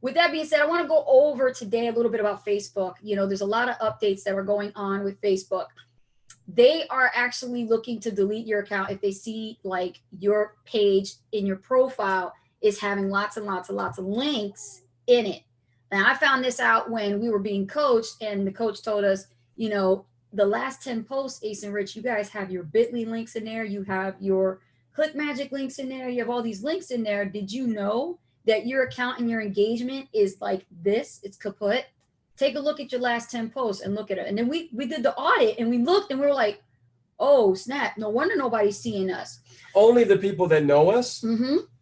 with that being said, I want to go over today a little bit about Facebook. You know, there's a lot of updates that are going on with Facebook. They are actually looking to delete your account if they see like your page in your profile is having lots and lots of links in it. Now, I found this out when we were being coached, and the coach told us, you know, the last 10 posts, Ace and Rich, you guys have your Bitly links in there. You have your ClickMagick links in there. You have all these links in there. Did you know that your account and your engagement is like this? It's kaput. Take a look at your last 10 posts and look at it. And then we did the audit and we looked and we were like, oh, snap. No wonder nobody's seeing us. Only the people that know us,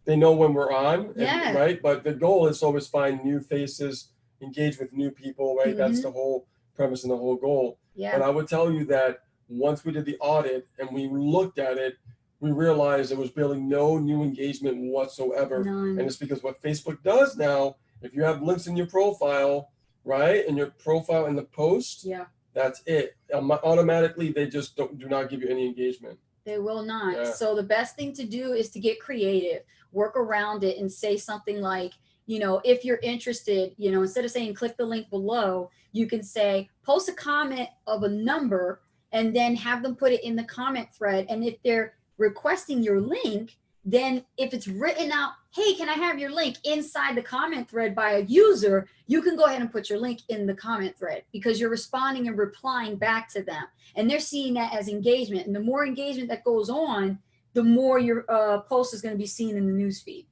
they know when we're on, Yeah. right? But the goal is to always find new faces, engage with new people, right? That's the whole premise and the whole goal. Yeah. But I would tell you that once we did the audit and we looked at it, we realized there was barely no new engagement whatsoever. None. And it's because what Facebook does now, if you have links in your profile, right, and your profile in the post, that's it. Automatically, they just do not give you any engagement. They will not. Yeah. So the best thing to do is to get creative, work around it, and say something like, you know, if you're interested, you know, instead of saying click the link below, you can say post a comment of a number and then have them put it in the comment thread. And if they're requesting your link, then if it's written out, hey, can I have your link inside the comment thread by a user, you can go ahead and put your link in the comment thread because you're responding and replying back to them. And they're seeing that as engagement. And the more engagement that goes on, the more your post is going to be seen in the newsfeed.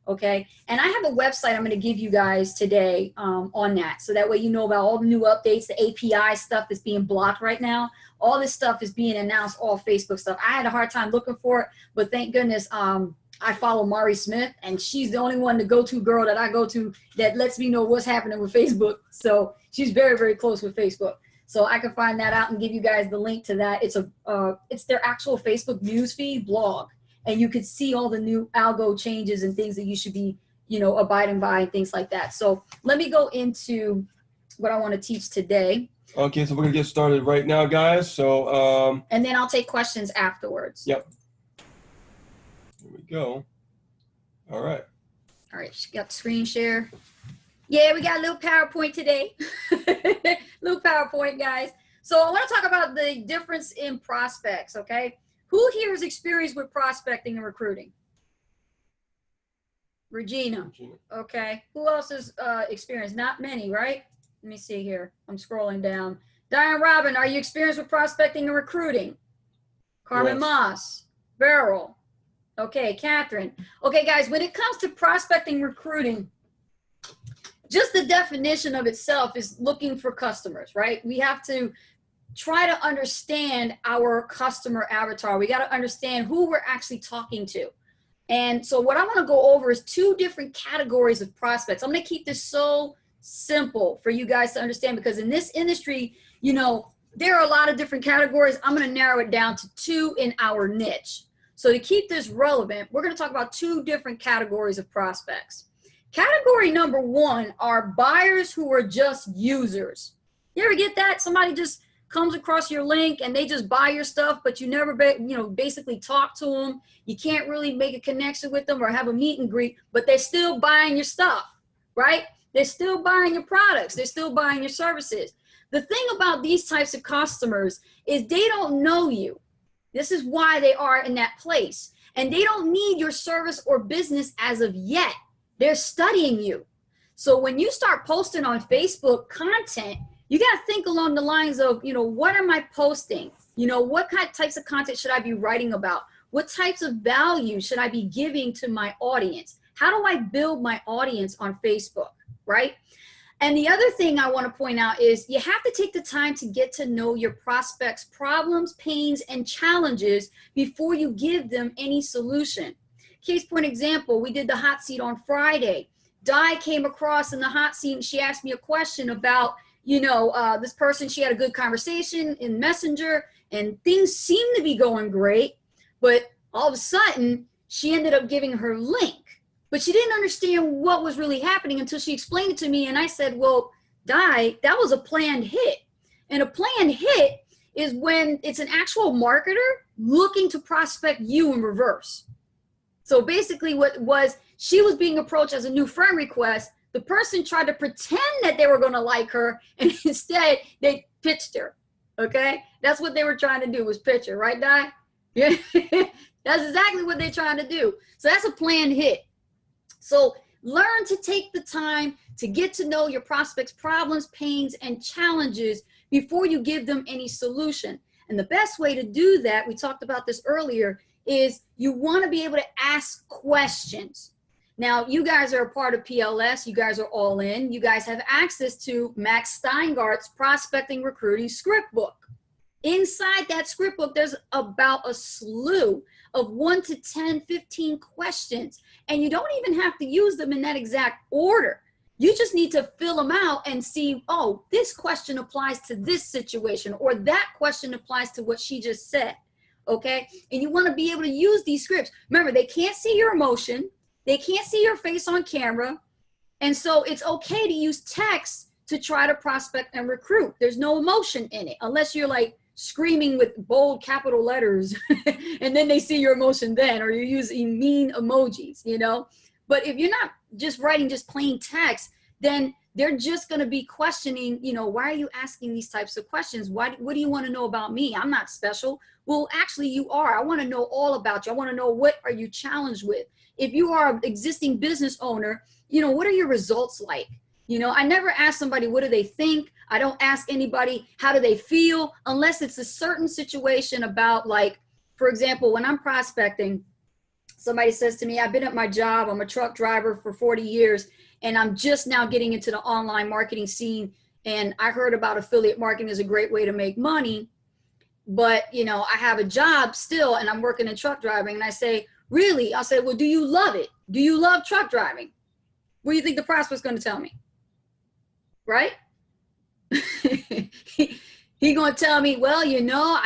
Okay. And I have a website I'm going to give you guys today on that. So that way you know about all the new updates, the API stuff that's being blocked right now. All this stuff is being announced, all Facebook stuff. I had a hard time looking for it, but thank goodness I follow Mari Smith, and she's the only one, the go-to girl that I go to that lets me know what's happening with Facebook. So she's very, very close with Facebook. So I can find that out and give you guys the link to that. It's their actual Facebook newsfeed blog. And you could see all the new algo changes and things that you should be, you know, abiding by and things like that. So let me go into what I want to teach today. Okay, so we're going to get started right now, guys. So, and then I'll take questions afterwards. Yep. Here we go. All right. All right, got the screen share. Yeah, we got a little PowerPoint today. Little PowerPoint, guys. So I want to talk about the difference in prospects, okay? Who here is experienced with prospecting and recruiting? Regina. Okay. Who else is experienced? Not many, right? Let me see here. I'm scrolling down. Diane Robin, are you experienced with prospecting and recruiting? Carmen Moss. Beryl. Okay. Catherine. Okay, guys, when it comes to prospecting and recruiting, just the definition of itself is looking for customers, right? We have to try to understand our customer avatar. We got to understand who we're actually talking to. And so what I want to go over is two different categories of prospects. I'm going to keep this so simple for you guys to understand, because in this industry, you know, there are a lot of different categories. I'm going to narrow it down to two in our niche. So to keep this relevant, we're going to talk about two different categories of prospects. Category number one are buyers who are just users. You ever get that? Somebody just comes across your link and they just buy your stuff, but you never, basically talk to them. You can't really make a connection with them or have a meet and greet, but they're still buying your stuff, right? They're still buying your products. They're still buying your services. The thing about these types of customers is they don't know you. This is why they are in that place. And they don't need your service or business as of yet. They're studying you. So when you start posting on Facebook content, you got to think along the lines of, what am I posting? What types of content should I be writing about? What types of value should I be giving to my audience? How do I build my audience on Facebook, right? And the other thing I want to point out is you have to take the time to get to know your prospects' problems, pains, and challenges before you give them any solution. Case point example, we did the hot seat on Friday. Di came across in the hot seat and she asked me a question about this person. She had a good conversation in Messenger and things seemed to be going great, but all of a sudden she ended up giving her link, but she didn't understand what was really happening until she explained it to me. And I said, well, Di, that was a planned hit. And a planned hit is when it's an actual marketer looking to prospect you in reverse. So basically what was, she was being approached as a new friend request, The person tried to pretend that they were going to like her, and instead they pitched her. Okay, that's what they were trying to do, was pitch her, right, Di? Yeah, that's exactly what they're trying to do. So that's a planned hit. So learn to take the time to get to know your prospects' problems, pains, and challenges before you give them any solution. And the best way to do that, we talked about this earlier, is you want to be able to ask questions. Now, you guys are a part of PLS. You guys are all in. You guys have access to Max Steingart's Prospecting Recruiting Script Book. Inside that script book, there's about a slew of 1 to 10, 15 questions. And you don't even have to use them in that exact order. You just need to fill them out and see, oh, this question applies to this situation, or that question applies to what she just said. Okay? And you want to be able to use these scripts. Remember, they can't see your emotion. They can't see your face on camera. And so it's okay to use text to try to prospect and recruit. There's no emotion in it, unless you're like screaming with bold capital letters and then they see your emotion then, or you're using mean emojis, you know. But if you're not just writing just plain text, then they're just going to be questioning, you know, why are you asking these types of questions? What do you want to know about me? I'm not special. Well, actually you are. I want to know all about you. I want to know, what are you challenged with? If you are an existing business owner, you know, what are your results like? You know, I never ask somebody, what do they think? I don't ask anybody, how do they feel? Unless it's a certain situation about, like, for example, when I'm prospecting, somebody says to me, I've been at my job, I'm a truck driver for 40 years, and I'm just now getting into the online marketing scene. And I heard about affiliate marketing as a great way to make money. But, you know, I have a job still and I'm working in truck driving. And I say, really? I'll say, well, do you love it? Do you love truck driving? What do you think the prospect's going to tell me? Right? He going to tell me, well, you know,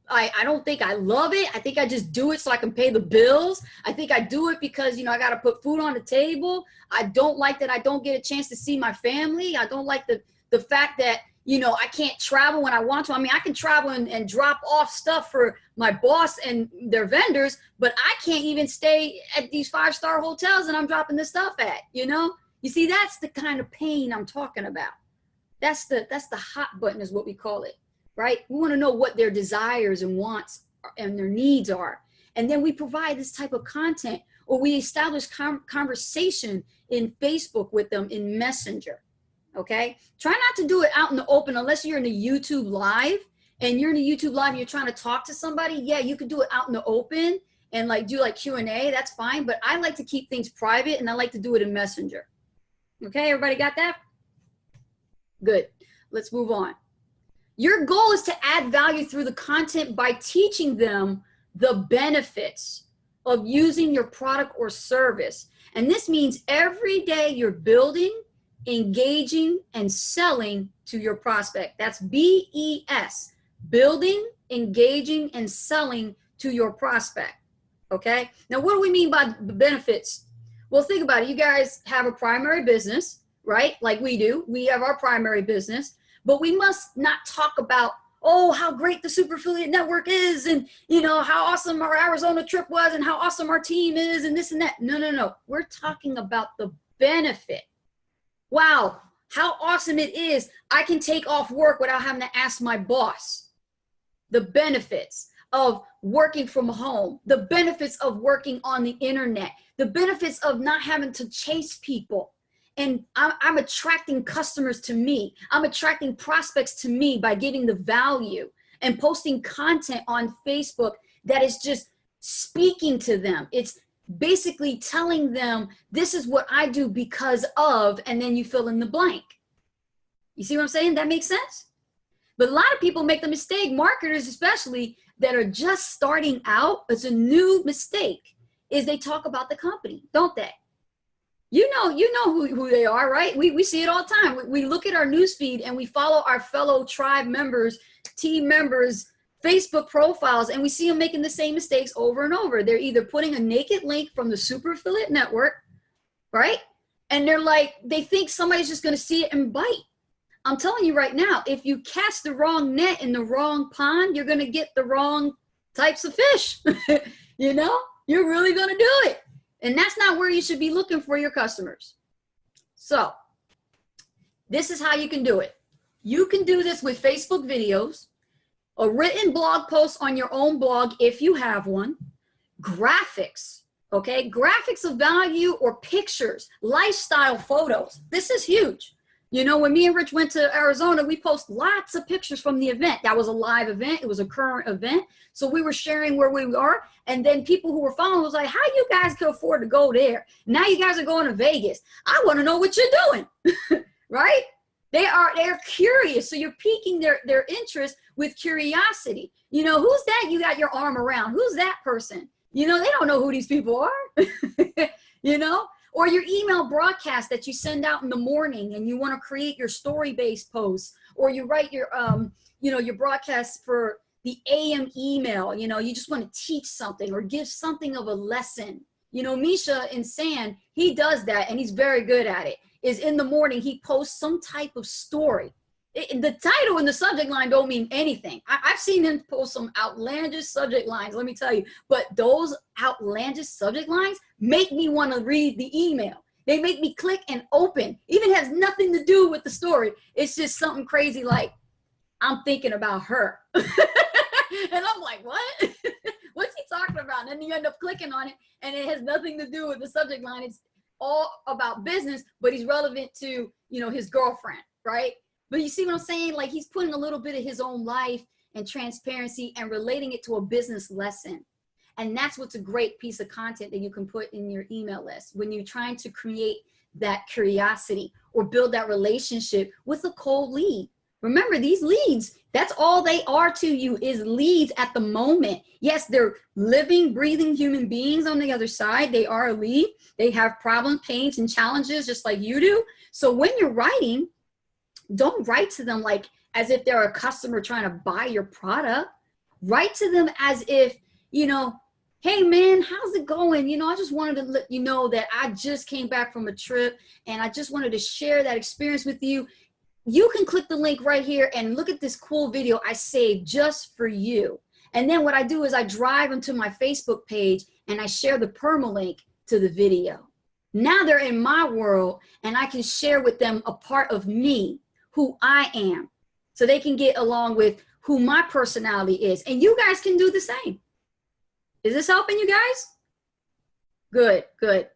I don't think I love it. I think I just do it so I can pay the bills. I think I do it because, you know, I got to put food on the table. I don't like that I don't get a chance to see my family. I don't like the fact that, you know, I can't travel when I want to. I mean, I can travel and drop off stuff for my boss and their vendors, but I can't even stay at these 5-star hotels that I'm dropping this stuff at, you know? You see, that's the kind of pain I'm talking about. That's the hot button is what we call it, right? We want to know what their desires and wants and their needs are. And then we provide this type of content, or we establish conversation in Facebook with them in Messenger. Okay, try not to do it out in the open unless you're in a YouTube live and you're in a YouTube live and you're trying to talk to somebody. Yeah, you could do it out in the open and like do like Q&A. That's fine. But I like to keep things private and I like to do it in Messenger. Okay, everybody got that? Good. Let's move on. Your goal is to add value through the content by teaching them the benefits of using your product or service. And this means every day you're building, engaging, and selling to your prospect. That's BES, building, engaging, and selling to your prospect. Okay, now what do we mean by the benefits? Well, think about it. You guys have a primary business, right? Like we do. We have our primary business, but we must not talk about, oh, how great the Super Affiliate Network is, and you know how awesome our Arizona trip was, and how awesome our team is, and this and that. No. We're talking about the benefit. Wow, how awesome it is. I can take off work without having to ask my boss. The benefits of working from home, the benefits of working on the internet, the benefits of not having to chase people. And I'm attracting customers to me. I'm attracting prospects to me by giving the value and posting content on Facebook that is just speaking to them. It's basically telling them, this is what I do because of, and then you fill in the blank. You see what I'm saying? That makes sense? But a lot of people make the mistake, marketers especially, that are just starting out, it's a new mistake, is they talk about the company, don't they? You know who they are, right? We see it all the time. We look at our newsfeed and we follow our fellow tribe members, team members, Facebook profiles, and we see them making the same mistakes over and over. They're either putting a naked link from the Super Affiliate Network, right? And they're like, they think somebody's just going to see it and bite. I'm telling you right now, if you cast the wrong net in the wrong pond, you're going to get the wrong types of fish. You know, you're really going to do it. And that's not where you should be looking for your customers. So This is how you can do it. You can do this with Facebook videos, a written blog post on your own blog if you have one, graphics, okay? Graphics of value or pictures, lifestyle photos. This is huge. You know, when me and Rich went to Arizona, we post lots of pictures from the event. That was a live event. It was a current event. So we were sharing where we are. And then people who were following was like, how you guys can afford to go there? Now you guys are going to Vegas. I want to know what you're doing, right? They're curious. So you're piquing their interest with curiosity. You know, who's that you got your arm around? Who's that person? You know, they don't know who these people are, you know? Or your email broadcast that you send out in the morning and you want to create your story-based posts, or you write your, you know, your broadcast for the AM email. You know, you just want to teach something or give something of a lesson. You know, Misha in Sand, he does that and he's very good at it. Is in the morning, he posts some type of story. The title and the subject line don't mean anything. I've seen him post some outlandish subject lines, let me tell you. But those outlandish subject lines make me want to read the email. They make me click and open. Even has nothing to do with the story. It's just something crazy like, I'm thinking about her. And I'm like, what? What's he talking about? And then you end up clicking on it, and it has nothing to do with the subject line. It's all about business, but he's relevant to, you know, his girlfriend, right? But you see what I'm saying? Like, he's putting a little bit of his own life and transparency and relating it to a business lesson. And that's what's a great piece of content that you can put in your email list when you're trying to create that curiosity or build that relationship with a cold lead. Remember, these leads, that's all they are to you, is leads at the moment. Yes, they're living, breathing human beings on the other side. They are a lead. They have problems, pains, and challenges just like you do. So when you're writing, don't write to them like as if they're a customer trying to buy your product. Write to them as if, you know, hey man, how's it going? You know, I just wanted to let you know that I just came back from a trip and I just wanted to share that experience with you. You can click the link right here and look at this cool video I saved just for you. And then what I do is I drive them to my Facebook page and I share the permalink to the video. Now they're in my world and I can share with them a part of me, who I am, so they can get along with who my personality is. And you guys can do the same. Is this helping you guys? Good, good.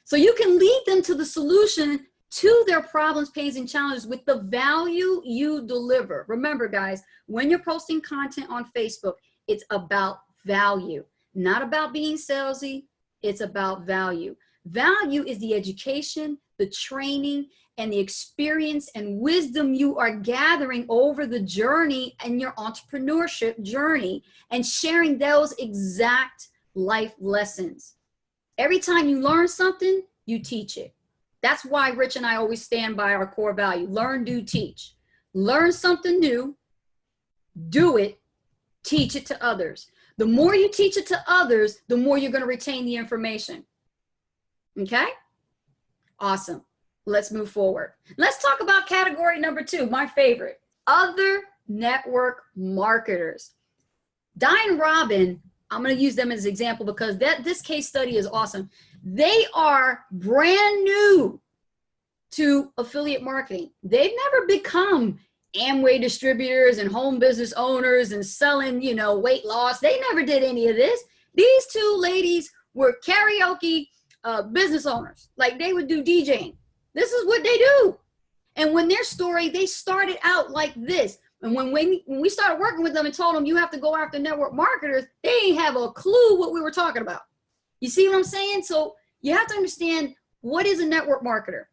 So you can lead them to the solution to their problems, pains, and challenges with the value you deliver. Remember, guys, when you're posting content on Facebook, it's about value, not about being salesy. It's about value. Value is the education, the training, and the experience and wisdom you are gathering over the journey and your entrepreneurship journey, and sharing those exact life lessons. Every time you learn something, you teach it. That's why Rich and I always stand by our core value: learn, do, teach. Learn something new, do it, teach it to others. The more you teach it to others, the more you're going to retain the information. Okay? Awesome. Let's move forward. Let's talk about category number 2, my favorite: other network marketers. Diane Robin, I'm going to use them as an example because this case study is awesome. They are brand new to affiliate marketing. They've never become Amway distributors and home business owners and selling, you know, weight loss. They never did any of this. These two ladies were karaoke business owners. Like, they would do DJing. This is what they do. And when their story, they started out like this. And when we started working with them and told them you have to go after network marketers, they didn't have a clue what we were talking about. You see what I'm saying? So you have to understand, what is a network marketer?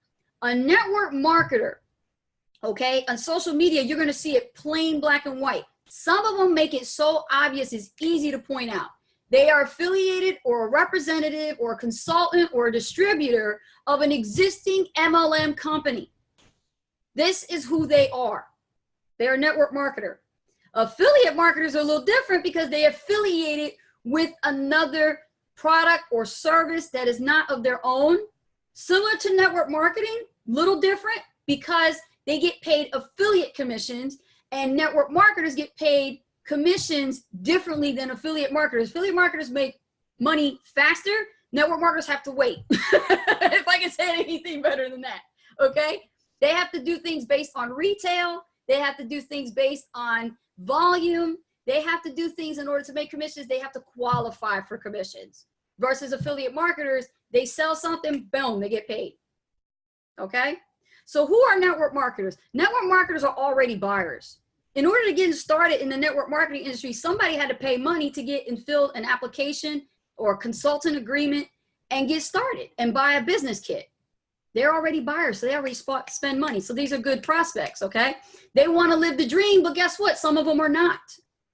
A network marketer, okay, on social media, you're going to see it plain black and white. Some of them make it so obvious it's easy to point out. They are affiliated or a representative or a consultant or a distributor of an existing MLM company. This is who they are. They're a network marketer. Affiliate marketers are a little different because they affiliated with another product or service that is not of their own. Similar to network marketing, little different because they get paid affiliate commissions, and network marketers get paid commissions differently than affiliate marketers. Affiliate marketers make money faster. Network marketers have to wait. If I can say anything better than that. Okay. They have to do things based on retail. They have to do things based on volume. They have to do things in order to make commissions. They have to qualify for commissions. Versus affiliate marketers, they sell something, boom, they get paid. Okay? So who are network marketers? Network marketers are already buyers. In order to get started in the network marketing industry, somebody had to pay money to get and fill an application or consultant agreement and get started and buy a business kit. They're already buyers, so they already spend money. So these are good prospects, okay? They want to live the dream, but guess what? Some of them are not.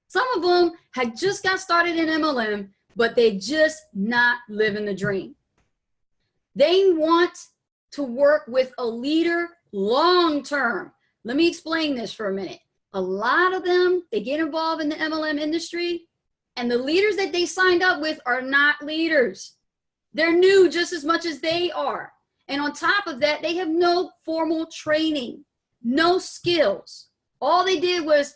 Some of them had just got started in MLM, but they just not living the dream. They want to work with a leader long-term. Let me explain this for a minute. A lot of them, they get involved in the MLM industry, and the leaders that they signed up with are not leaders. They're new just as much as they are. And on top of that, they have no formal training, no skills. All they did was,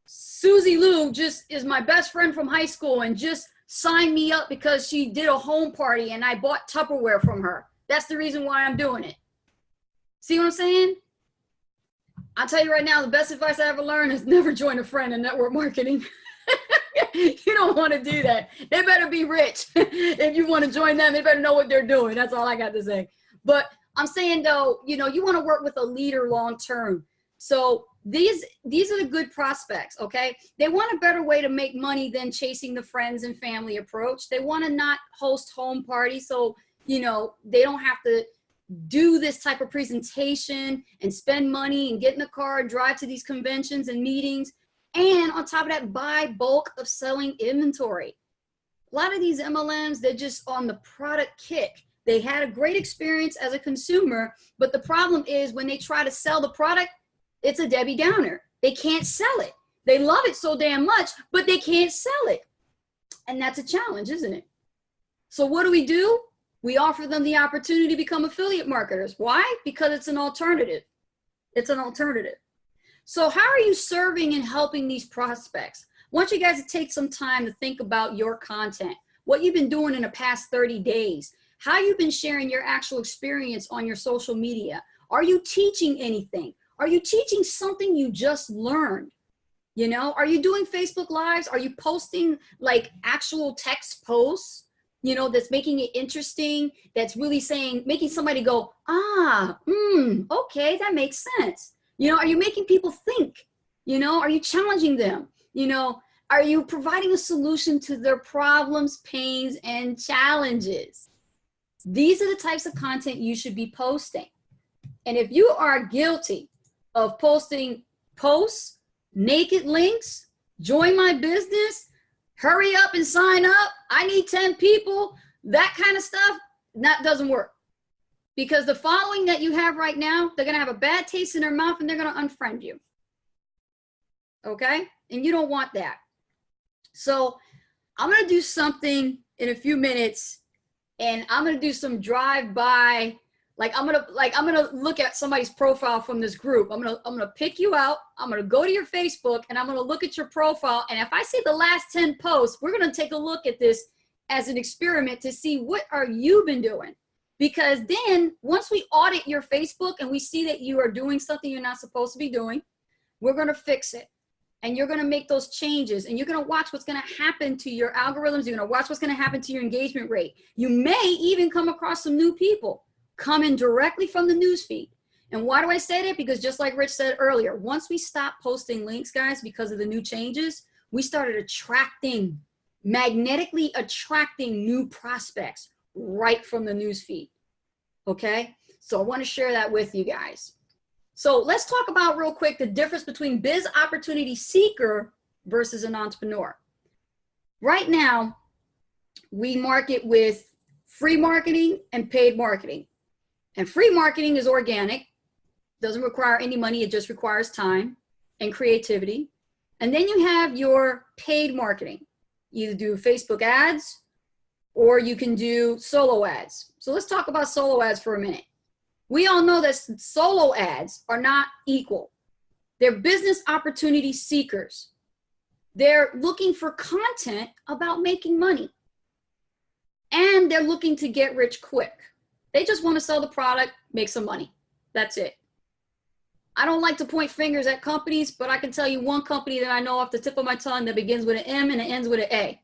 Susie Lou just is my best friend from high school and just signed me up because she did a home party and I bought Tupperware from her. That's the reason why I'm doing it. See what I'm saying? I'll tell you right now, the best advice I ever learned is never join a friend in network marketing. You don't want to do that. They better be rich. If you want to join them, they better know what they're doing. That's all I got to say. But I'm saying though, you know, you want to work with a leader long-term. So these are the good prospects, okay? They want a better way to make money than chasing the friends and family approach. They want to not host home parties, so, you know, they don't have to do this type of presentation and spend money and get in the car and drive to these conventions and meetings. And on top of that, buy bulk of selling inventory. A lot of these MLMs, they're just on the product kick. They had a great experience as a consumer, but the problem is when they try to sell the product, it's a Debbie Downer. They can't sell it. They love it so damn much, but they can't sell it. And that's a challenge, isn't it? So what do? We offer them the opportunity to become affiliate marketers. Why? Because it's an alternative. It's an alternative. So how are you serving and helping these prospects? I want you guys to take some time to think about your content, what you've been doing in the past 30 days, how you've been sharing your actual experience on your social media. Are you teaching anything? Are you teaching something you just learned? You know, are you doing Facebook Lives? Are you posting like actual text posts, you know, that's making it interesting, that's really saying, making somebody go, okay, that makes sense. You know, are you making people think? You know, are you challenging them? You know, are you providing a solution to their problems, pains, and challenges? These are the types of content you should be posting. And if you are guilty of posting posts, naked links, join my business, hurry up and sign up, I need 10 people, that kind of stuff, that doesn't work. Because the following that you have right now, they're going to have a bad taste in their mouth and they're going to unfriend you. Okay? And you don't want that. So I'm going to do something in a few minutes, and I'm going to do some drive-by. Like I'm gonna look at somebody's profile from this group. I'm gonna pick you out. I'm gonna go to your Facebook and I'm gonna look at your profile. And if I see the last 10 posts, we're gonna take a look at this as an experiment to see what are you been doing. Because then once we audit your Facebook and we see that you are doing something you're not supposed to be doing, we're gonna fix it. And you're gonna make those changes, and you're gonna watch what's gonna happen to your algorithms. You're gonna watch what's gonna happen to your engagement rate. You may even come across some new people coming directly from the newsfeed. And why do I say that? Because just like Rich said earlier, once we stopped posting links, guys, because of the new changes, we started magnetically attracting new prospects right from the newsfeed. Okay? So I want to share that with you guys. So let's talk about real quick the difference between biz opportunity seeker versus an entrepreneur. Right now, we market with free marketing and paid marketing. And free marketing is organic, doesn't require any money, it just requires time and creativity. And then you have your paid marketing. You either do Facebook ads or you can do solo ads. So let's talk about solo ads for a minute. We all know that solo ads are not equal. They're business opportunity seekers. They're looking for content about making money. And they're looking to get rich quick. They just want to sell the product, make some money. That's it. I don't like to point fingers at companies, but I can tell you one company that I know off the tip of my tongue that begins with an M and it ends with an A.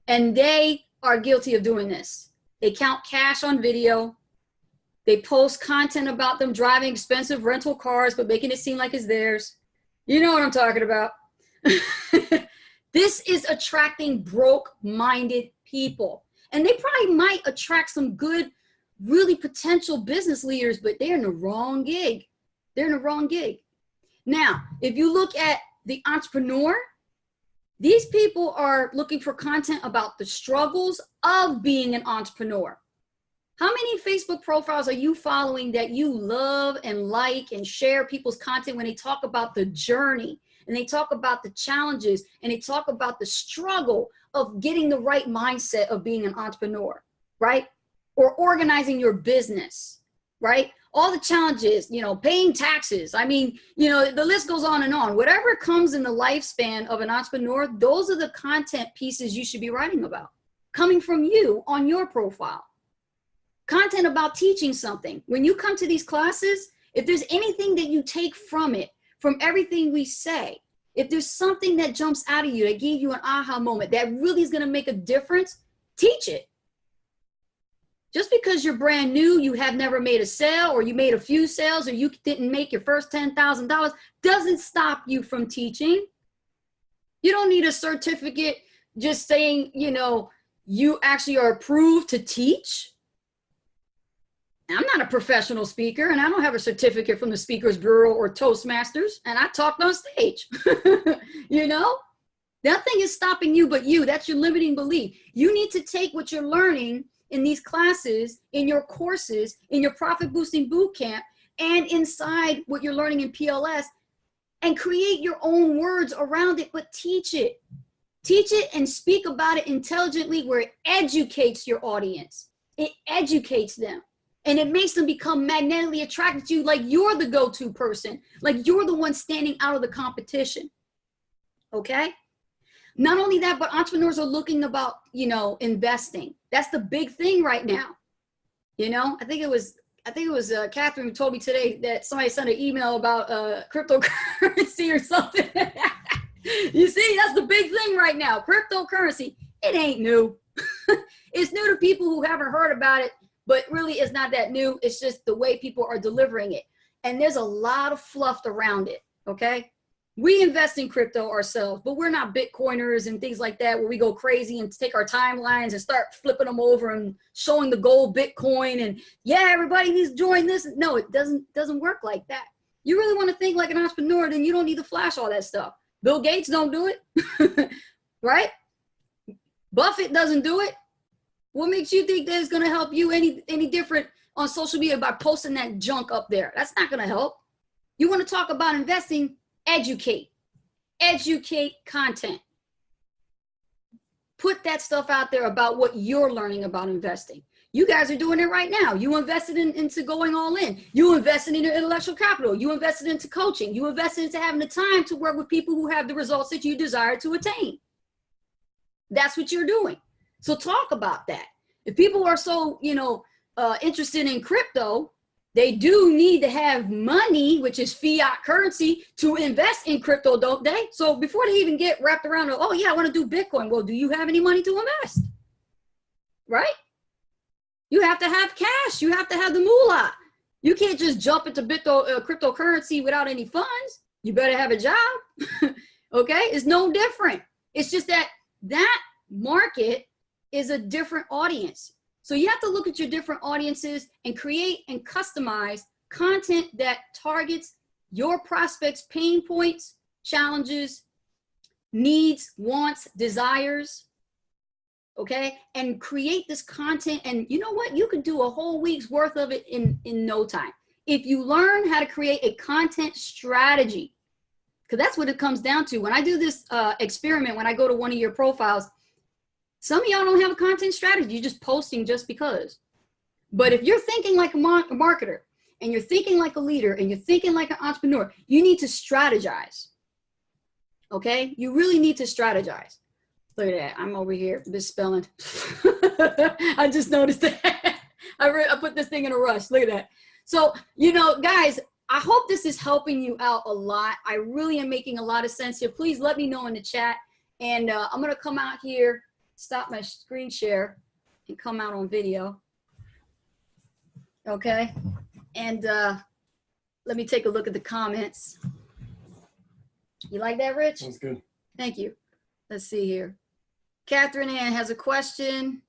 And they are guilty of doing this. They count cash on video. They post content about them driving expensive rental cars, but making it seem like it's theirs. You know what I'm talking about. This is attracting broke-minded people. And they probably might attract some good, really potential business leaders, but they're in the wrong gig. They're in the wrong gig. Now, if you look at the entrepreneur, these people are looking for content about the struggles of being an entrepreneur. How many Facebook profiles are you following that you love and like and share people's content when they talk about the journey and they talk about the challenges and they talk about the struggle of getting the right mindset of being an entrepreneur, right? Or organizing your business, right? All the challenges, you know, paying taxes. I mean, you know, the list goes on and on. Whatever comes in the lifespan of an entrepreneur, those are the content pieces you should be writing about, coming from you on your profile. Content about teaching something. When you come to these classes, if there's anything that you take from it, from everything we say, if there's something that jumps out of you, that gave you an aha moment, that really is going to make a difference, teach it. Just because you're brand new, you have never made a sale, or you made a few sales, or you didn't make your first $10,000, doesn't stop you from teaching. You don't need a certificate just saying, you know, you actually are approved to teach. I'm not a professional speaker, and I don't have a certificate from the Speakers Bureau or Toastmasters, and I talked on stage. You know, nothing is stopping you but you. That's your limiting belief. You need to take what you're learning in these classes, in your courses, in your profit boosting boot camp, and inside what you're learning in PLS, and create your own words around it, but teach it. Teach it and speak about it intelligently, where it educates your audience. It educates them. And it makes them become magnetically attracted to you, like you're the go-to person, like you're the one standing out of the competition. Okay? Not only that, but entrepreneurs are looking about, you know, investing. That's the big thing right now. You know, I think it was Catherine who told me today that somebody sent an email about cryptocurrency or something. You see, that's the big thing right now. Cryptocurrency. It ain't new. It's new to people who haven't heard about it. But really, it's not that new. It's just the way people are delivering it. And there's a lot of fluff around it, okay? We invest in crypto ourselves, but we're not Bitcoiners and things like that where we go crazy and take our timelines and start flipping them over and showing the gold Bitcoin and, yeah, everybody needs to join this. No, it doesn't work like that. You really want to think like an entrepreneur, then you don't need to flash all that stuff. Bill Gates don't do it, right? Buffett doesn't do it. What makes you think that it's going to help you any different on social media by posting that junk up there? That's not going to help. You want to talk about investing, educate. Educate content. Put that stuff out there about what you're learning about investing. You guys are doing it right now. You invested into going all in. You invested in your intellectual capital. You invested into coaching. You invested into having the time to work with people who have the results that you desire to attain. That's what you're doing. So talk about that. If people are so, you know, interested in crypto, they do need to have money, which is fiat currency, to invest in crypto, don't they? So before they even get wrapped around, oh yeah, I want to do Bitcoin. Well, do you have any money to invest? Right? You have to have cash. You have to have the moolah. You can't just jump into cryptocurrency without any funds. You better have a job. Okay? It's no different. It's just that market is a different audience. So you have to look at your different audiences and create and customize content that targets your prospects' pain points, challenges, needs, wants, desires, okay? And create this content, and you know what? You can do a whole week's worth of it in no time. If you learn how to create a content strategy, because that's what it comes down to. When I do this experiment, when I go to one of your profiles, some of y'all don't have a content strategy. You're just posting just because. But if you're thinking like a marketer, and you're thinking like a leader, and you're thinking like an entrepreneur, you need to strategize. Okay? You really need to strategize. Look at that. I'm over here misspelling. I just noticed that. I put this thing in a rush. Look at that. So, you know, guys, I hope this is helping you out a lot. I really am making a lot of sense here. Please let me know in the chat. And I'm going to come out here, stop my screen share, and come out on video. Okay. And let me take a look at the comments. You like that, Rich? That's good. Thank you. Let's see here. Catherine Ann has a question.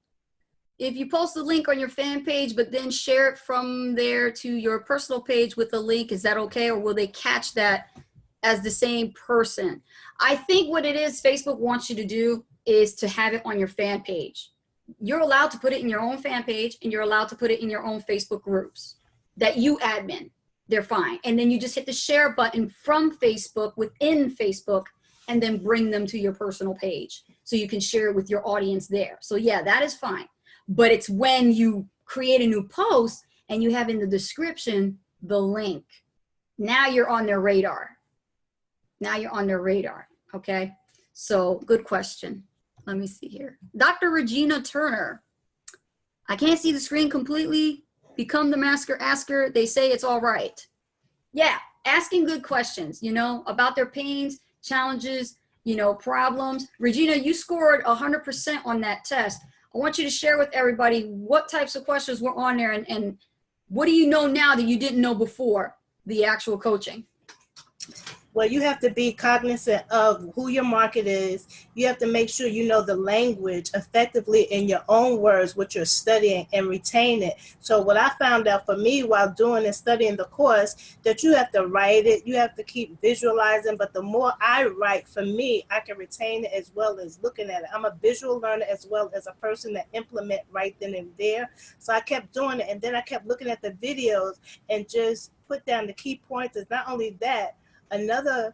If you post the link on your fan page, but then share it from there to your personal page with a link, is that okay? Or will they catch that as the same person? I think what it is Facebook wants you to do is to have it on your fan page. You're allowed to put it in your own fan page, and you're allowed to put it in your own Facebook groups that you admin. They're fine. And then you just hit the share button from Facebook within Facebook and then bring them to your personal page so you can share it with your audience there. So yeah, that is fine. But it's when you create a new post and you have in the description the link. Now you're on their radar. Now you're on their radar, okay? So good question. Let me see here. Dr. Regina Turner. I can't see the screen completely. Become the master asker. They say it's all right. Yeah, asking good questions, you know, about their pains, challenges, you know, problems. Regina, you scored 100% on that test. I want you to share with everybody what types of questions were on there and what do you know now that you didn't know before the actual coaching? Well, you have to be cognizant of who your market is. You have to make sure you know the language effectively in your own words, what you're studying, and retain it. So what I found out for me while doing and studying the course, that you have to write it, you have to keep visualizing, but the more I write, for me, I can retain it as well as looking at it. I'm a visual learner as well as a person that implement right then and there. So I kept doing it, and then I kept looking at the videos and just put down the key points. It's not only that, another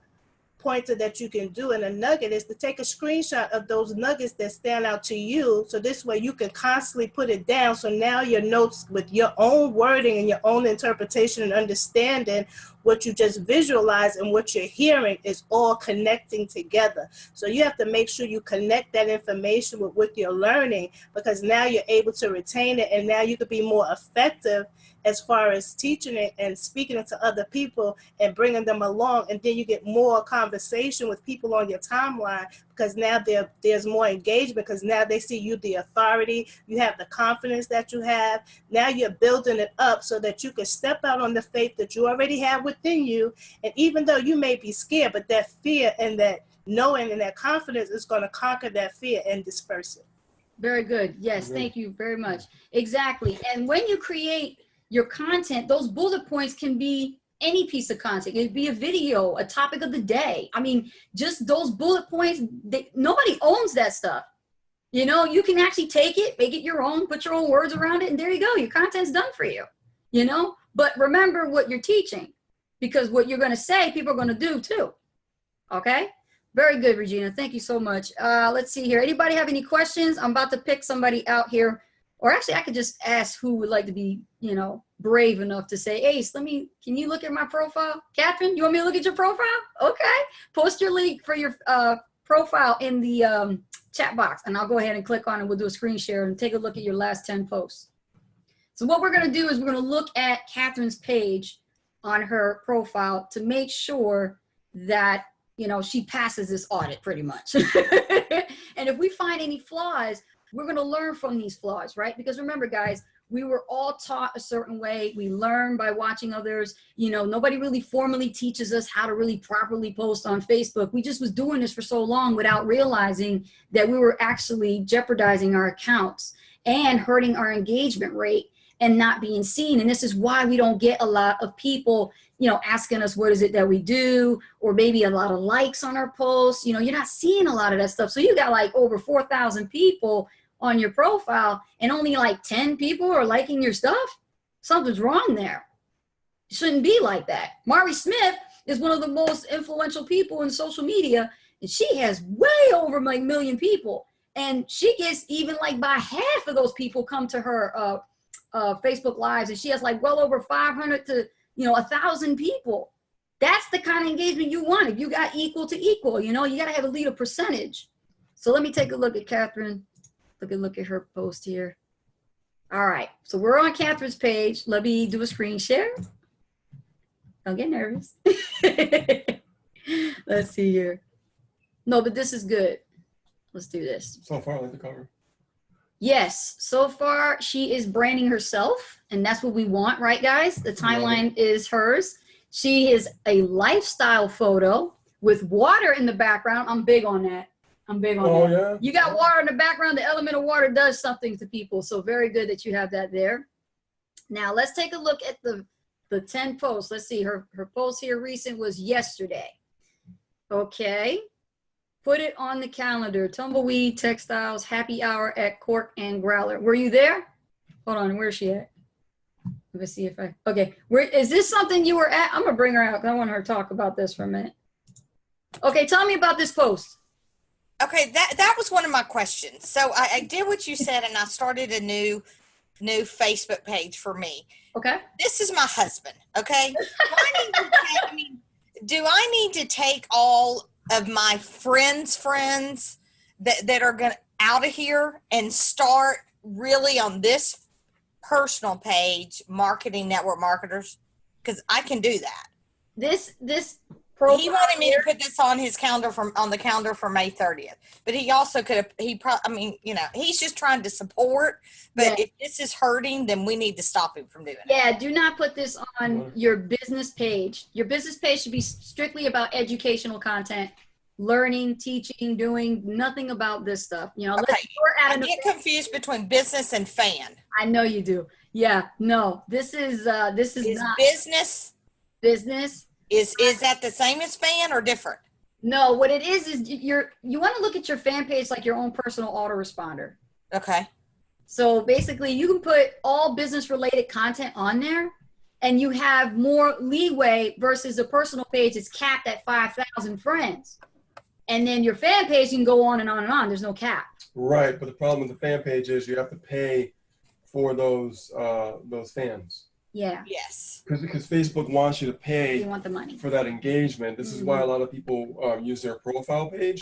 pointer that you can do in a nugget is to take a screenshot of those nuggets that stand out to you. So this way you can constantly put it down. So now your notes with your own wording and your own interpretation and understanding what you just visualize and what you're hearing is all connecting together. So you have to make sure you connect that information with what you're learning, because now you're able to retain it, and now you could be more effective as far as teaching it and speaking it to other people and bringing them along. And then you get more conversation with people on your timeline, because now there's more engagement, because now they see you the authority, you have the confidence that you have. Now you're building it up so that you can step out on the faith that you already have within you. And even though you may be scared, but that fear and that knowing and that confidence is going to conquer that fear and disperse it. Very good. Yes, thank you very much. Exactly. And when you create your content, those bullet points can be any piece of content. It could be a video, a topic of the day. I mean, just those bullet points, nobody owns that stuff. You know, you can actually take it, make it your own, put your own words around it, and there you go. Your content's done for you, you know? But remember what you're teaching, because what you're going to say, people are going to do too. Okay? Very good, Regina. Thank you so much. Let's see here. Anybody have any questions? I'm about to pick somebody out here. Or actually, I could just ask who would like to be, you know, brave enough to say, Ace, can you look at my profile? Catherine, you want me to look at your profile? Okay. Post your link for your profile in the chat box, and I'll go ahead and click on it. We'll do a screen share and take a look at your last 10 posts. So what we're going to do is we're going to look at Catherine's page on her profile to make sure that, you know, she passes this audit pretty much. And if we find any flaws, we're going to learn from these flaws, right? Because remember, guys, we were all taught a certain way. We learn by watching others. You know, nobody really formally teaches us how to really properly post on Facebook. We just was doing this for so long without realizing that we were actually jeopardizing our accounts and hurting our engagement rate and not being seen. And this is why we don't get a lot of people, you know, asking us what is it that we do, or maybe a lot of likes on our posts. You know, you're not seeing a lot of that stuff. So you got like over 4,000 people on your profile and only like 10 people are liking your stuff. Something's wrong there. It shouldn't be like that. Mari Smith is one of the most influential people in social media, and she has way over like 1 million people. And she gets even like by half of those people come to her Facebook lives, and she has like well over 500 to, you know, 1,000 people. That's the kind of engagement you want. If you got equal to equal, you know, you got to have a leader percentage. So let me take a look at Catherine. Look at her post here. All right, so we're on Catherine's page. Let me do a screen share. Don't get nervous. Let's see here. No, but this is good. Let's do this. So far, I like the cover. Yes, so far she is branding herself, and that's what we want, right, guys? The timeline is hers. She is a lifestyle photo with water in the background. I'm big on that. I'm big on that. Oh, yeah? You got water in the background. The element of water does something to people, so very good that you have that there. Now, let's take a look at the 10 posts. Let's see. Her post here recent was yesterday. Okay. Put it on the calendar. Tumbleweed Textiles happy hour at Cork and Growler. Were you there? Hold on. Where's she at? Let me see if I. Okay. Where is this something you were at? I'm gonna bring her out because I want her to talk about this for a minute. Okay. Tell me about this post. Okay, that was one of my questions. So I did what you said, and I started a new Facebook page for me. Okay. This is my husband. Okay. Do I need to take all of my friends that are going out of here and start really on this personal page, Marketing Network Marketers? Because I can do that. This he wanted me to put this on his calendar on the calendar for May 30th, but he also could have, he's just trying to support, but if this is hurting, then we need to stop him from doing it. Yeah, do not put this on your business page. Your business page should be strictly about educational content, learning, teaching, doing nothing about this stuff. You know, okay. I get confused between business and fan. I know you do. Yeah, no, this is not business. Is that the same as fan or different? No, what it is you want to look at your fan page like your own personal autoresponder. Okay. So basically you can put all business related content on there and you have more leeway versus a personal page that's capped at 5,000 friends. And then your fan page you can go on and on and on. There's no cap. Right, but the problem with the fan page is you have to pay for those fans. Yeah. Yes. Because Facebook wants you to pay you want the money for that engagement. This is why a lot of people use their profile page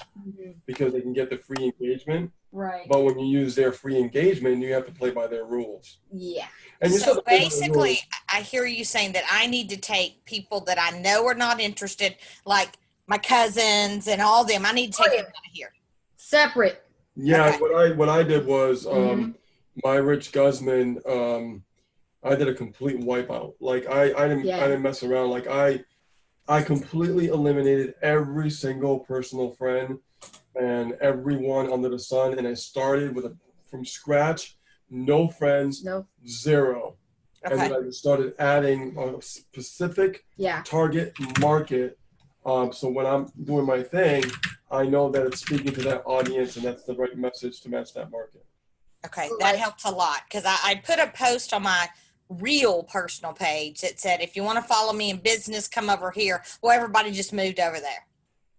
because they can get the free engagement. Right. But when you use their free engagement, you have to play by their rules. Yeah. And so basically, I hear you saying that I need to take people that I know are not interested, like my cousins and all them. I need to take them out of here. Separate. Yeah. Okay. What I did was my Rich Guzman. I did a complete wipeout. Like I didn't mess around. Like I completely eliminated every single personal friend and everyone under the sun. And I started from scratch, no friends, zero. Okay. And then I just started adding a specific target market. So when I'm doing my thing, I know that it's speaking to that audience and that's the right message to match that market. Okay, that helps a lot because I put a post on my real personal page that said, if you want to follow me in business, come over here. Well, everybody just moved over there.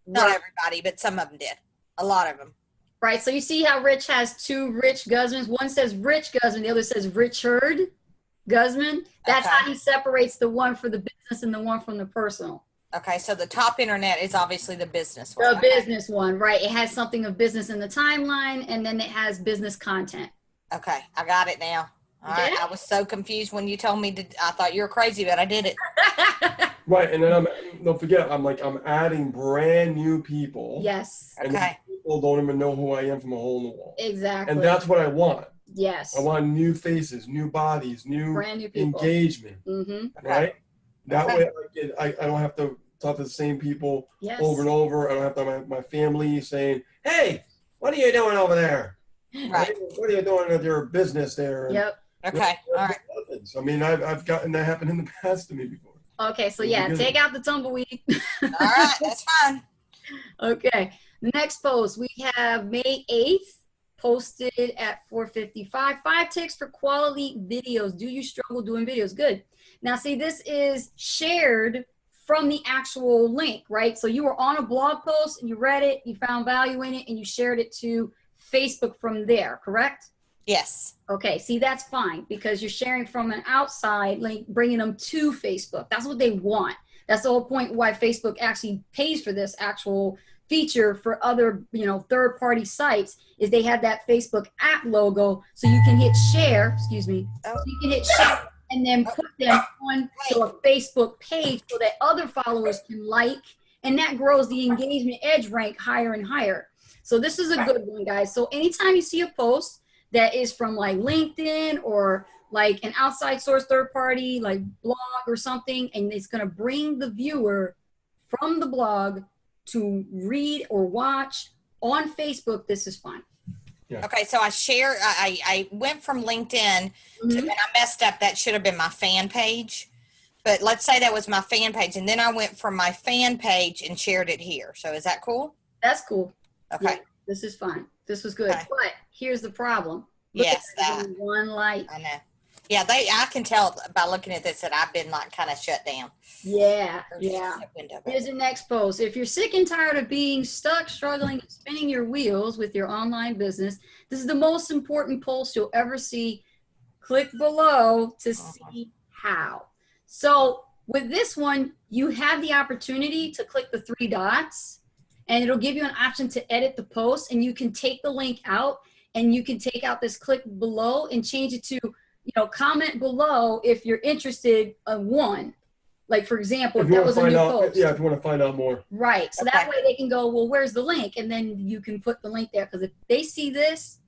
Not everybody, but some of them did. A lot of them. Right. So you see how Rich has two Rich Guzmans. One says Rich Guzman. The other says Richard Guzman. That's how he separates the one for the business and the one from the personal. Okay. So the top internet is obviously the business one. The business one. Right. It has something of business in the timeline and then it has business content. Okay. I got it now. All right. I was so confused when you told me I thought you were crazy, but I did it. Right. And then don't forget, I'm adding brand new people. Yes. And people don't even know who I am from a hole in the wall. Exactly. And that's what I want. Yes. I want new faces, new bodies, brand new people. Engagement. Right. That way I don't have to talk to the same people over and over. I don't have to have my family saying, hey, what are you doing over there? Right. What are you doing with your business there? Yep. Okay. All right. I mean, I've gotten that happen in the past to me before. Okay, so take out the tumbleweed. All right, that's fine. Okay, next post we have May 8th, posted at 4:55. 5 tips for quality videos. Do you struggle doing videos? Good. Now, see, this is shared from the actual link, right? So you were on a blog post and you read it, you found value in it, and you shared it to Facebook from there, correct? Yes. Okay, see, that's fine because you're sharing from an outside link, bringing them to Facebook. That's what they want. That's the whole point why Facebook actually pays for this actual feature for other, third-party sites is they have that Facebook app logo so you can hit share, so you can hit share and then put them onto a Facebook page so that other followers can like, and that grows the engagement edge rank higher and higher. So this is a good one, guys. So anytime you see a post that is from like LinkedIn or like an outside source, third party, like blog or something, and it's going to bring the viewer from the blog to read or watch on Facebook, this is fine. Yeah. Okay, so I went from LinkedIn to, and I messed up. That should have been my fan page. But let's say that was my fan page, and then I went from my fan page and shared it here. So is that cool? That's cool. Okay. Yeah, this is fine. This was good. Okay. But here's the problem. Yes, that. One like. I know. Yeah, I can tell by looking at this that I've been like kind of shut down. Yeah, yeah. Window. Here's the next post. If you're sick and tired of being stuck, struggling, and spinning your wheels with your online business, this is the most important post you'll ever see. Click below to see how. So with this one, you have the opportunity to click the 3 dots, and it'll give you an option to edit the post, and you can take the link out, and you can take out this click below and change it to, you know, comment below if you're interested in one. Like, for example, if that was a new post. Yeah, if you want to find out more. Right. So that way they can go, well, where's the link? And then you can put the link there. Because if they see this,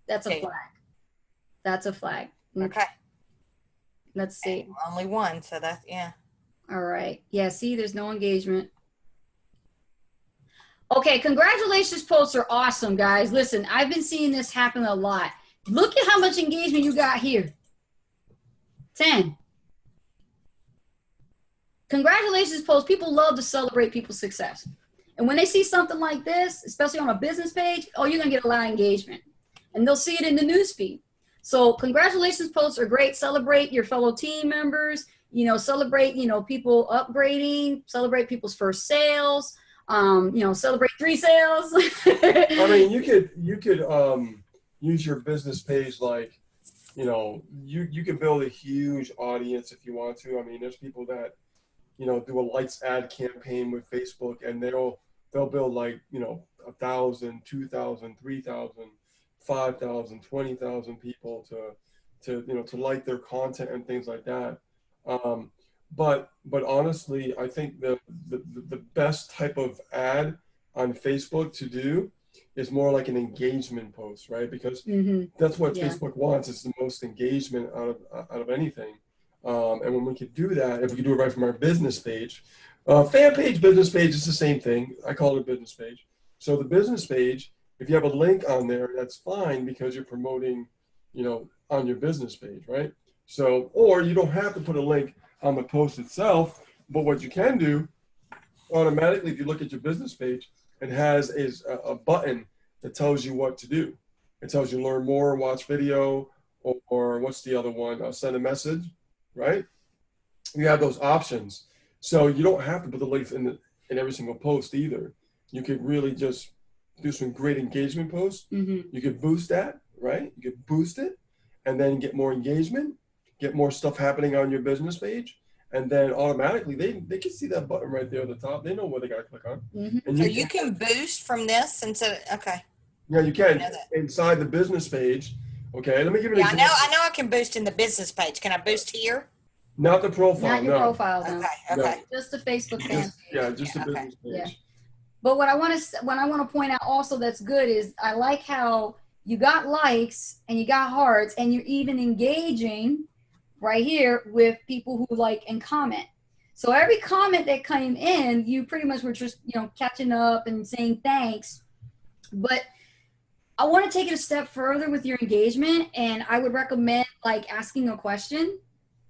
that's a flag. That's a flag. Okay. Let's see. Only one. So that's, yeah. All right. Yeah, see, there's no engagement. Okay, congratulations posts are awesome, guys. Listen, I've been seeing this happen a lot. Look at how much engagement you got here. 10. Congratulations posts. People love to celebrate people's success. And when they see something like this, especially on a business page, oh, you're going to get a lot of engagement. And they'll see it in the newsfeed. So congratulations posts are great. Celebrate your fellow team members. You know, celebrate, you know, people upgrading. Celebrate people's first sales. You know, celebrate 3 sales. I mean, you could use your business page like, you know, you can build a huge audience if you want to. I mean, there's people that, you know, do a lights ad campaign with Facebook, and they'll build like, you know, 1,000, 2,000, 3,000, 5,000, 20,000 people to you know, to like their content and things like that. But honestly, I think the best type of ad on Facebook to do is more like an engagement post, right? Because that's what Facebook wants, is the most engagement out of anything. And when we could do that, if we could do it right from our business page, fan page, business page is the same thing. I call it a business page. So the business page, if you have a link on there, that's fine because you're promoting, you know, on your business page, right? So, or you don't have to put a link on the post itself, but what you can do automatically, if you look at your business page, it has a button that tells you what to do. It tells you learn more, watch video, or what's the other one? Send a message, right? You have those options. So you don't have to put the links in every single post either. You could really just do some great engagement posts. You could boost that, right? You could boost it and then get more engagement, get more stuff happening on your business page. And then automatically they can see that button right there at the top. They know where they got to click on. And so you can boost from this instead of, okay. Yeah, you can inside the business page. Okay, let me give you an example. I know I can boost in the business page. Can I boost here? Not the profile. Not your profile. No. Okay. No. Just the Facebook fan. Just the business page. Yeah. But what I want to point out also that's good is I like how you got likes and you got hearts and you're even engaging right here with people who like and comment. So every comment that came in, you pretty much were just, you know, catching up and saying thanks. But I want to take it a step further with your engagement, and I would recommend like asking a question.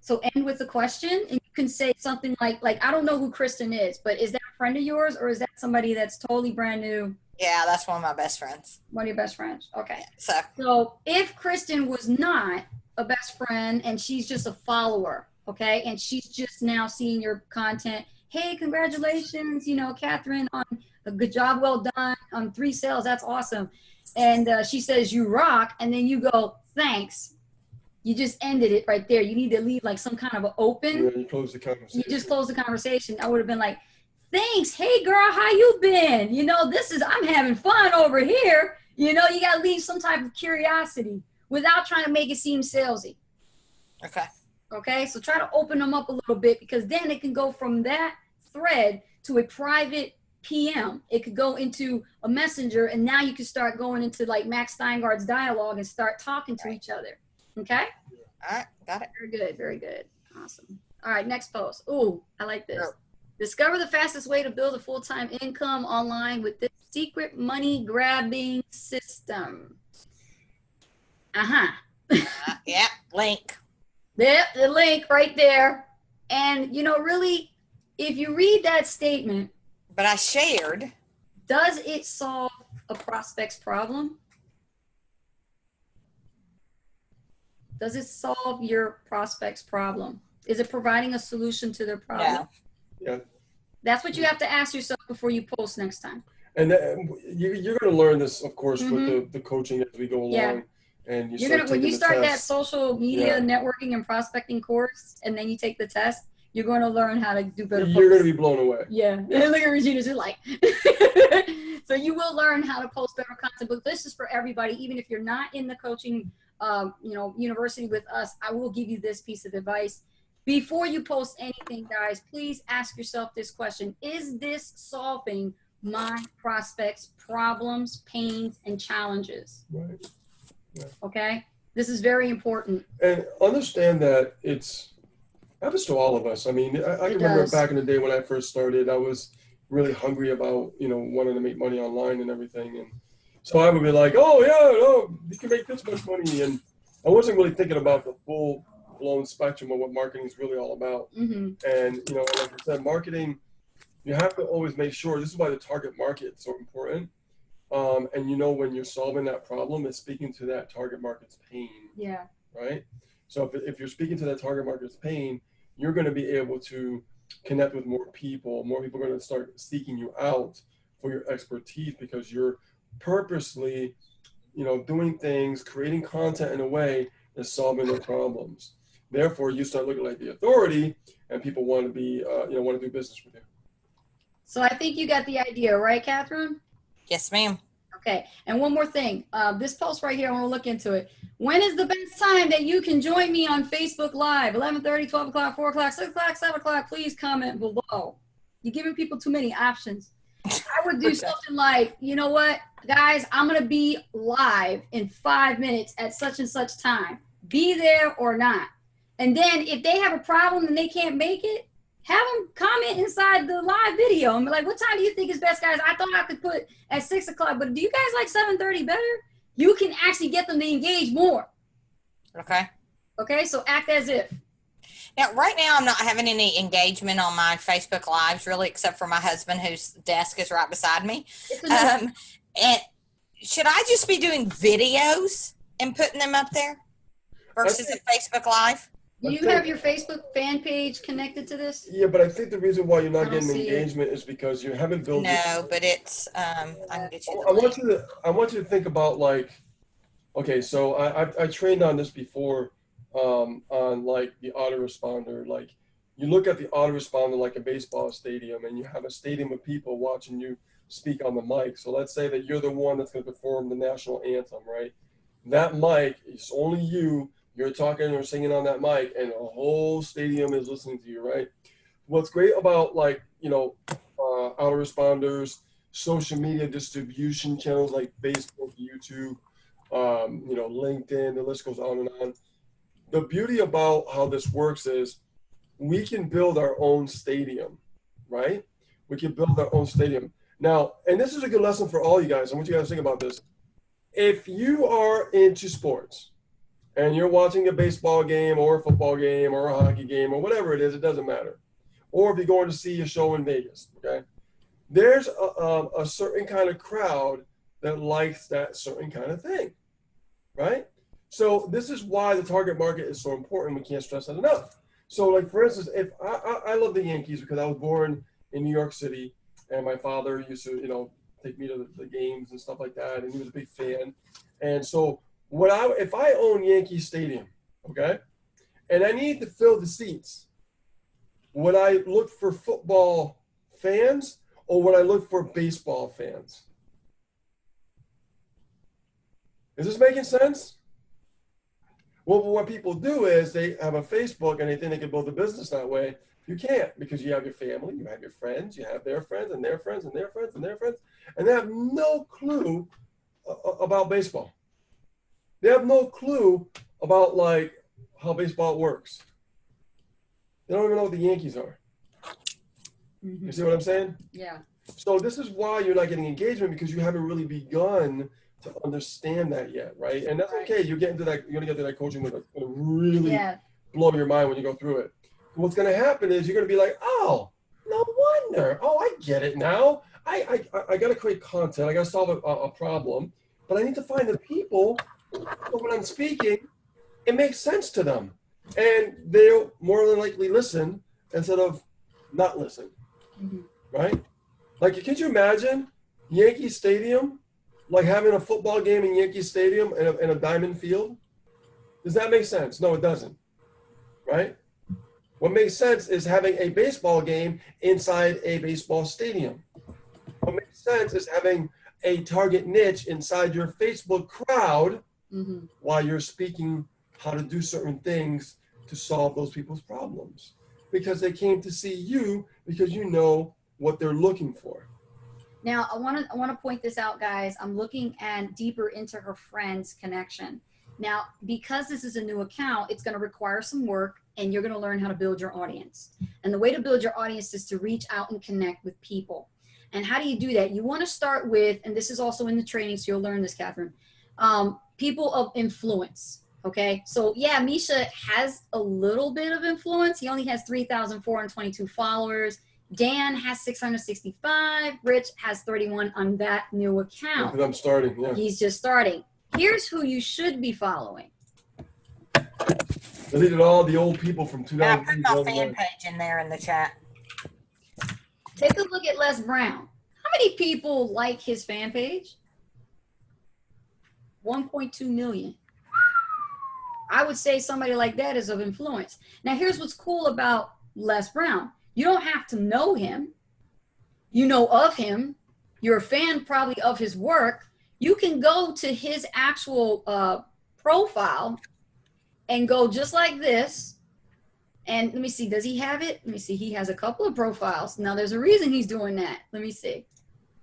So end with a question, and you can say something like I don't know who Kristen is, but is that a friend of yours, or is that somebody that's totally brand new? Yeah, that's one of my best friends. One of your best friends. Okay. So if Kristen was not a best friend and she's just a follower, okay, and she's just now seeing your content, hey, congratulations, you know, Catherine, on a good job, well done on 3 sales, that's awesome. And she says you rock, and then you go thanks. You just ended it right there. You need to leave like some kind of an open. Yeah, you close the conversation. You just close the conversation. I would have been like, thanks. Hey girl, how you been? You know, I'm having fun over here. You know, you got to leave some type of curiosity without trying to make it seem salesy. Okay. Okay, so try to open them up a little bit, because then it can go from that thread to a private PM. It could go into a messenger, and now you can start going into like Max Steingard's dialogue and start talking to each other. Okay? All right, got it. Very good, very good. Awesome. All right, next post. Ooh, I like this. Sure. Discover the fastest way to build a full-time income online with this secret money grabbing system. Yeah, link. Yep, the link right there. And, you know, really, if you read that statement, But I shared. does it solve a prospect's problem? Does it solve your prospect's problem? Is it providing a solution to their problem? No. Yeah. That's what you have to ask yourself before you post next time. And you're going to learn this, of course, with the coaching as we go along. Yeah. And When you start that test. social media networking and prospecting course, and then you take the test, you're going to learn how to do better. You're going to be blown away. Yeah. Look at Regina's just like. So you will learn how to post better content. But this is for everybody, even if you're not in the coaching, university with us. I will give you this piece of advice. Before you post anything, guys, please ask yourself this question: is this solving my prospects' problems, pains, and challenges? Right. Yeah. Okay, this is very important. And understand that it's happens to all of us. I mean, I remember back in the day when I first started, I was really hungry about, wanting to make money online and everything. And so I would be like, oh, yeah, no, you can make this much money. And I wasn't really thinking about the full blown spectrum of what marketing is really all about. Mm-hmm. And, like I said, marketing, you have to always make sure, this is why the target market is so important. And when you're solving that problem, it's speaking to that target market's pain. Yeah. Right? So if you're speaking to that target market's pain, you're going to be able to connect with more people. More people are going to start seeking you out for your expertise because you're purposely, doing things, creating content in a way that's solving their problems. Therefore, you start looking like the authority, and people want to be, want to do business with you. So I think you got the idea, right, Catherine? Yes, ma'am. Okay, and one more thing. This post right here, I want to look into it. When is the best time that you can join me on Facebook Live? 11:30, 12 o'clock, 4 o'clock, 6 o'clock, 7 o'clock. Please comment below. You're giving people too many options. I would do something like, you know what, guys, I'm going to be live in 5 minutes at such and such time. Be there or not. And then if they have a problem and they can't make it, have them comment inside the live video and be like, what time do you think is best, guys? I thought I could put at 6 o'clock, but do you guys like 7:30 better? You can actually get them to engage more. Okay. Okay, so act as if. Now, right now, I'm not having any engagement on my Facebook Lives, really, except for my husband, whose desk is right beside me. And should I just be doing videos and putting them up there versus a Facebook Live? Do you have your Facebook fan page connected to this? Yeah, but I think the reason why you're not getting engagement is because you haven't built. No, but it's I can get you. I want you to think about okay, so I trained on this before, on like the autoresponder. Like you look at the autoresponder like a baseball stadium, and you have a stadium of people watching you speak on the mic. So let's say that you're the one that's going to perform the national anthem, right? That mic is only you. You're talking or singing on that mic, and a whole stadium is listening to you, right? What's great about autoresponders, social media distribution channels like Facebook, YouTube, LinkedIn, the list goes on and on. The beauty about how this works is we can build our own stadium, right? We can build our own stadium. Now, and this is a good lesson for all you guys. I want you guys to think about this. If you are into sports, and you're watching a baseball game or a football game or a hockey game or whatever it is, it doesn't matter. Or if you're going to see a show in Vegas, okay? There's a certain kind of crowd that likes that certain kind of thing, right? So this is why the target market is so important. We can't stress that enough. So like, for instance, if I love the Yankees because I was born in New York City, and my father used to, take me to the games and stuff like that, and he was a big fan. And so if I own Yankee Stadium, okay, and I need to fill the seats, would I look for football fans or would I look for baseball fans? Is this making sense? Well, what people do is they have a Facebook and they think they can build a business that way. You can't, because you have your family, you have your friends, you have their friends and their friends and their friends and their friends, and they have no clue about baseball. They have no clue about like how baseball works. They don't even know what the Yankees are. Mm-hmm. You see what I'm saying? Yeah. So this is why you're not getting engagement, because you haven't really begun to understand that yet, right? And that's okay. You get into that. You're gonna get to that coaching that's gonna really blow your mind when you go through it. What's gonna happen is you're gonna be like, oh, no wonder. Oh, I get it now. I gotta create content. I gotta solve a problem, but I need to find the people who, when I'm speaking, it makes sense to them, and they'll more than likely listen instead of not listen, right? Like, could you imagine Yankee Stadium, like having a football game in Yankee Stadium in a diamond field? Does that make sense? No, it doesn't, right? What makes sense is having a baseball game inside a baseball stadium. What makes sense is having a target niche inside your Facebook crowd while you're speaking how to do certain things to solve those people's problems. Because they came to see you because you know what they're looking for. Now, I want to point this out, guys. I'm looking at deeper into her friend's connection. Now, because this is a new account, it's going to require some work, and you're going to learn how to build your audience. And the way to build your audience is to reach out and connect with people. And how do you do that? You want to start with, and this is also in the training, so you'll learn this, Catherine, people of influence. Okay, so yeah, Misha has a little bit of influence. He only has 3,422 followers. Dan has 665. Rich has 31 on that new account. Because I'm starting, yeah. He's just starting. Here's who you should be following. Deleted all the old people from 2000. I put my fan page in there in the chat. Take a look at Les Brown. How many people like his fan page? 1.2 million. I would say somebody like that is of influence. Now, here's what's cool about Les Brown. You don't have to know him. You know of him. You're a fan probably of his work. You can go to his actual profile and go just like this. And let me see, does he have it? Let me see, he has a couple of profiles. Now, there's a reason he's doing that. Let me see.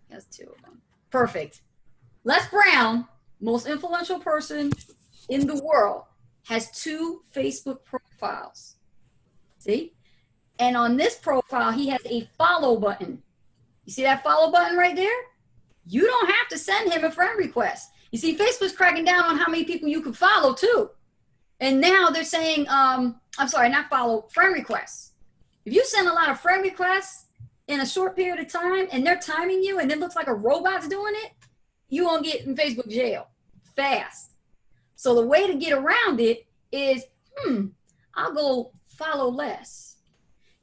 He has 2 of them. Perfect. Les Brown, most influential person in the world, has 2 Facebook profiles. See? And on this profile, he has a follow button. You see that follow button right there? You don't have to send him a friend request. You see, Facebook's cracking down on how many people you can follow too. And now they're saying, I'm sorry, not follow, friend requests. If you send a lot of friend requests in a short period of time and they're timing you and it looks like a robot's doing it, you won't get in Facebook jail fast. So the way to get around it is, I'll go follow less.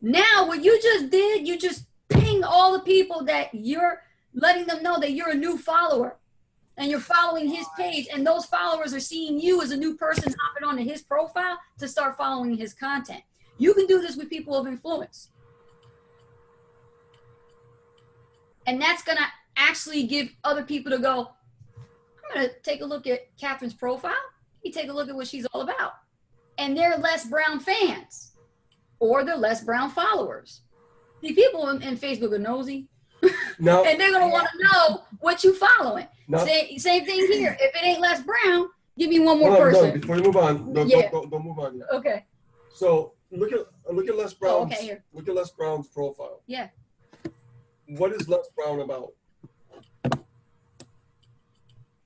Now, what you just did, you just ping all the people that you're letting them know that you're a new follower and you're following his page, and those followers are seeing you as a new person hopping onto his profile to start following his content. You can do this with people of influence. And that's going to actually give other people to go, I'm going to take a look at Catherine's profile. You take a look at what she's all about. And they're Les Brown fans. Or they're Les Brown followers. See, people in Facebook are nosy. No. And they're going to want to know what you following. No. Same thing here. If it ain't Les Brown, give me one more person. No, before you move on, don't move on yet. Okay. So look at Les Brown's, here. Look at Les Brown's profile. Yeah. What is Les Brown about?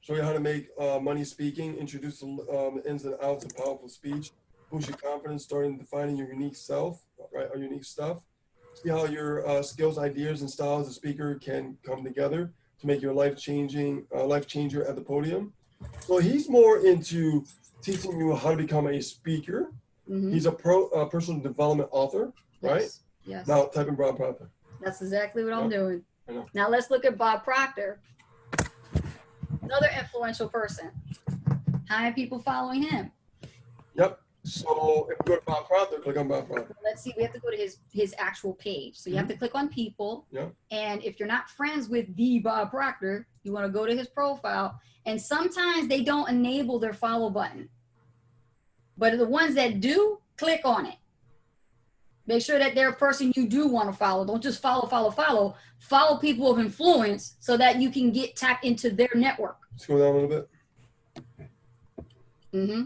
Show you how to make money speaking, introduce the ins and outs of powerful speech, boost your confidence, starting defining your unique self, right? Our unique stuff. See how your skills, ideas, and styles as a speaker can come together to make your life changer at the podium. So he's more into teaching you how to become a speaker. Mm-hmm. He's a personal development author, right? Yes. Now type in Bob Proctor. That's exactly what I'm doing. I know. Now let's look at Bob Proctor, another influential person. How many people following him? Yep. So if you go to Bob Proctor, click on Bob Proctor. Let's see, we have to go to his actual page. So you have to click on people. Yeah. And if you're not friends with the Bob Proctor, you want to go to his profile. And sometimes they don't enable their follow button. But the ones that do, click on it. Make sure that they're a person you do want to follow. Don't just follow. Follow people of influence so that you can get tapped into their network. Let's go down a little bit. Mm-hmm.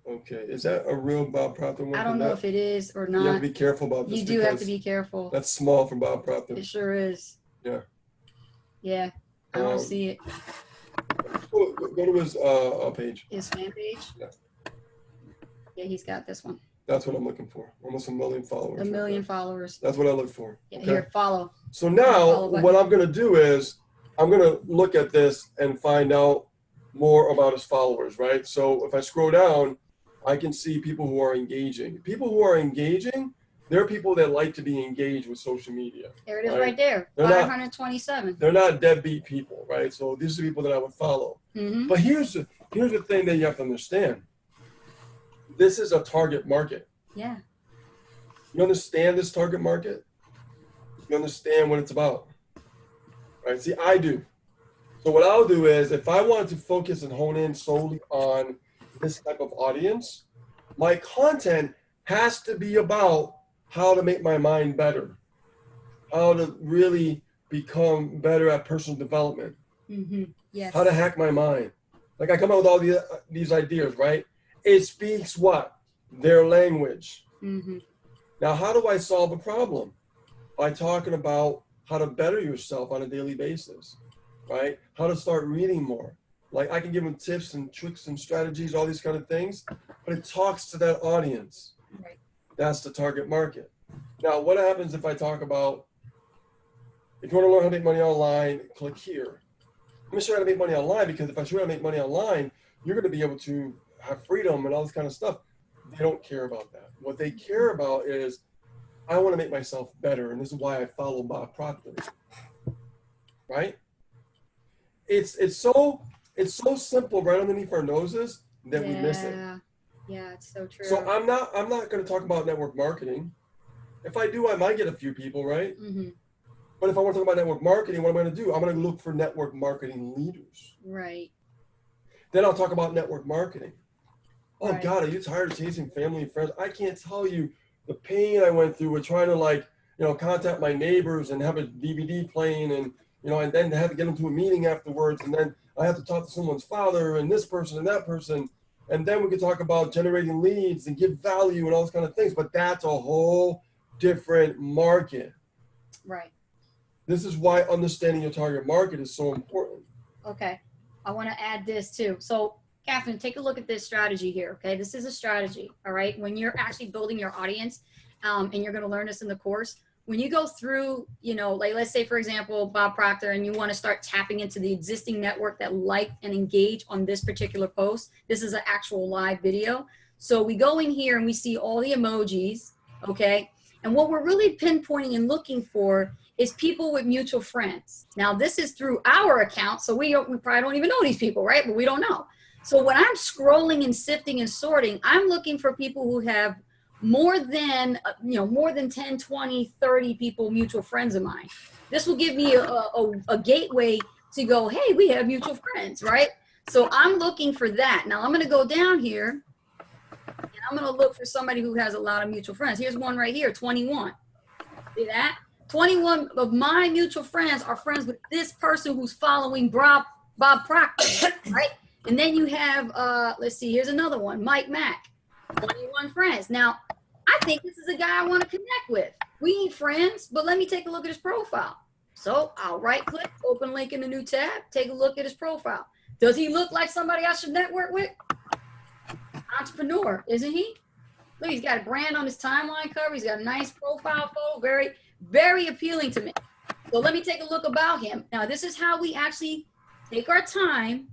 Okay, is that a real Bob Proctor one? I don't know if it is or not. You have to be careful about this. You do have to be careful. That's small for Bob Proctor. It sure is. Yeah. Yeah, I don't see it. Go to his page. His fan page? Yeah. Yeah, he's got this one. That's what I'm looking for. Almost 1 million followers. A million followers. That's what I look for. Yeah, Okay? here, follow. So now Follow what I'm going to do is I'm going to look at this and find out more about his followers, right? So if I scroll down, I can see people who are engaging. People who are engaging, they're people that like to be engaged with social media. There it is right there, They're 527. They're not deadbeat people, right? So these are people that I would follow. Mm-hmm. But here's the thing that you have to understand. This is a target market. Yeah. You understand this target market? You understand what it's about, right? See, I do. So what I'll do is if I want to focus and hone in solely on this type of audience, my content has to be about how to make my mind better, how to really become better at personal development, Mm-hmm. Yes. how to hack my mind. Like I come up with all these ideas, right? It speaks what? Their language. Mm-hmm. Now, how do I solve a problem? By talking about how to better yourself on a daily basis, right? How to start reading more. Like I can give them tips and tricks and strategies, all these kind of things, but it talks to that audience. Right. That's the target market. Now, what happens if I talk about, if you want to learn how to make money online, click here. I'm going to show you how to make money online because if I show you how to make money online, you're going to be able to have freedom and all this kind of stuff. They don't care about that. What they care about is, I want to make myself better, and this is why I follow Bob Proctor. Right? It's so simple right underneath our noses that we miss it. Yeah, it's so true. So I'm not going to talk about network marketing. If I do, I might get a few people, right? Mm-hmm. But if I want to talk about network marketing, what am I going to do? I'm going to look for network marketing leaders. Right. Then I'll talk about network marketing. Oh Right. God, are you tired of chasing family and friends? I can't tell you the pain I went through with trying to contact my neighbors and have a DVD playing and then have to get them to a meeting afterwards. And then I have to talk to someone's father and this person and that person. And then we could talk about generating leads and give value and all those kind of things. But that's a whole different market. Right. This is why understanding your target market is so important. Okay. I want to add this too. So Catherine, take a look at this strategy here. Okay. This is a strategy. All right. When you're actually building your audience, and you're going to learn this in the course, when you go through, like let's say, for example, Bob Proctor, and you want to start tapping into the existing network that like and engage on this particular post. This is an actual live video. So we go in here and we see all the emojis. Okay. And what we're really pinpointing and looking for is people with mutual friends. Now, this is through our account. So we probably don't even know these people, right? But we don't know. So when I'm scrolling and sifting and sorting, I'm looking for people who have more than 10, 20, 30 people, mutual friends of mine. This will give me a gateway to go, hey, we have mutual friends, right? So I'm looking for that. Now I'm going to go down here and I'm going to look for somebody who has a lot of mutual friends. Here's one right here, 21. See that? 21 of my mutual friends are friends with this person who's following Bob Proctor, right? And then you have, let's see, here's another one, Mike Mack, 21 friends. Now, I think this is a guy I want to connect with. We ain't friends, but let me take a look at his profile. So I'll right click, open link in the new tab, take a look at his profile. Does he look like somebody I should network with? Entrepreneur, isn't he? Look, he's got a brand on his timeline cover. He's got a nice profile photo, very, very appealing to me. So let me take a look about him. Now, this is how we actually take our time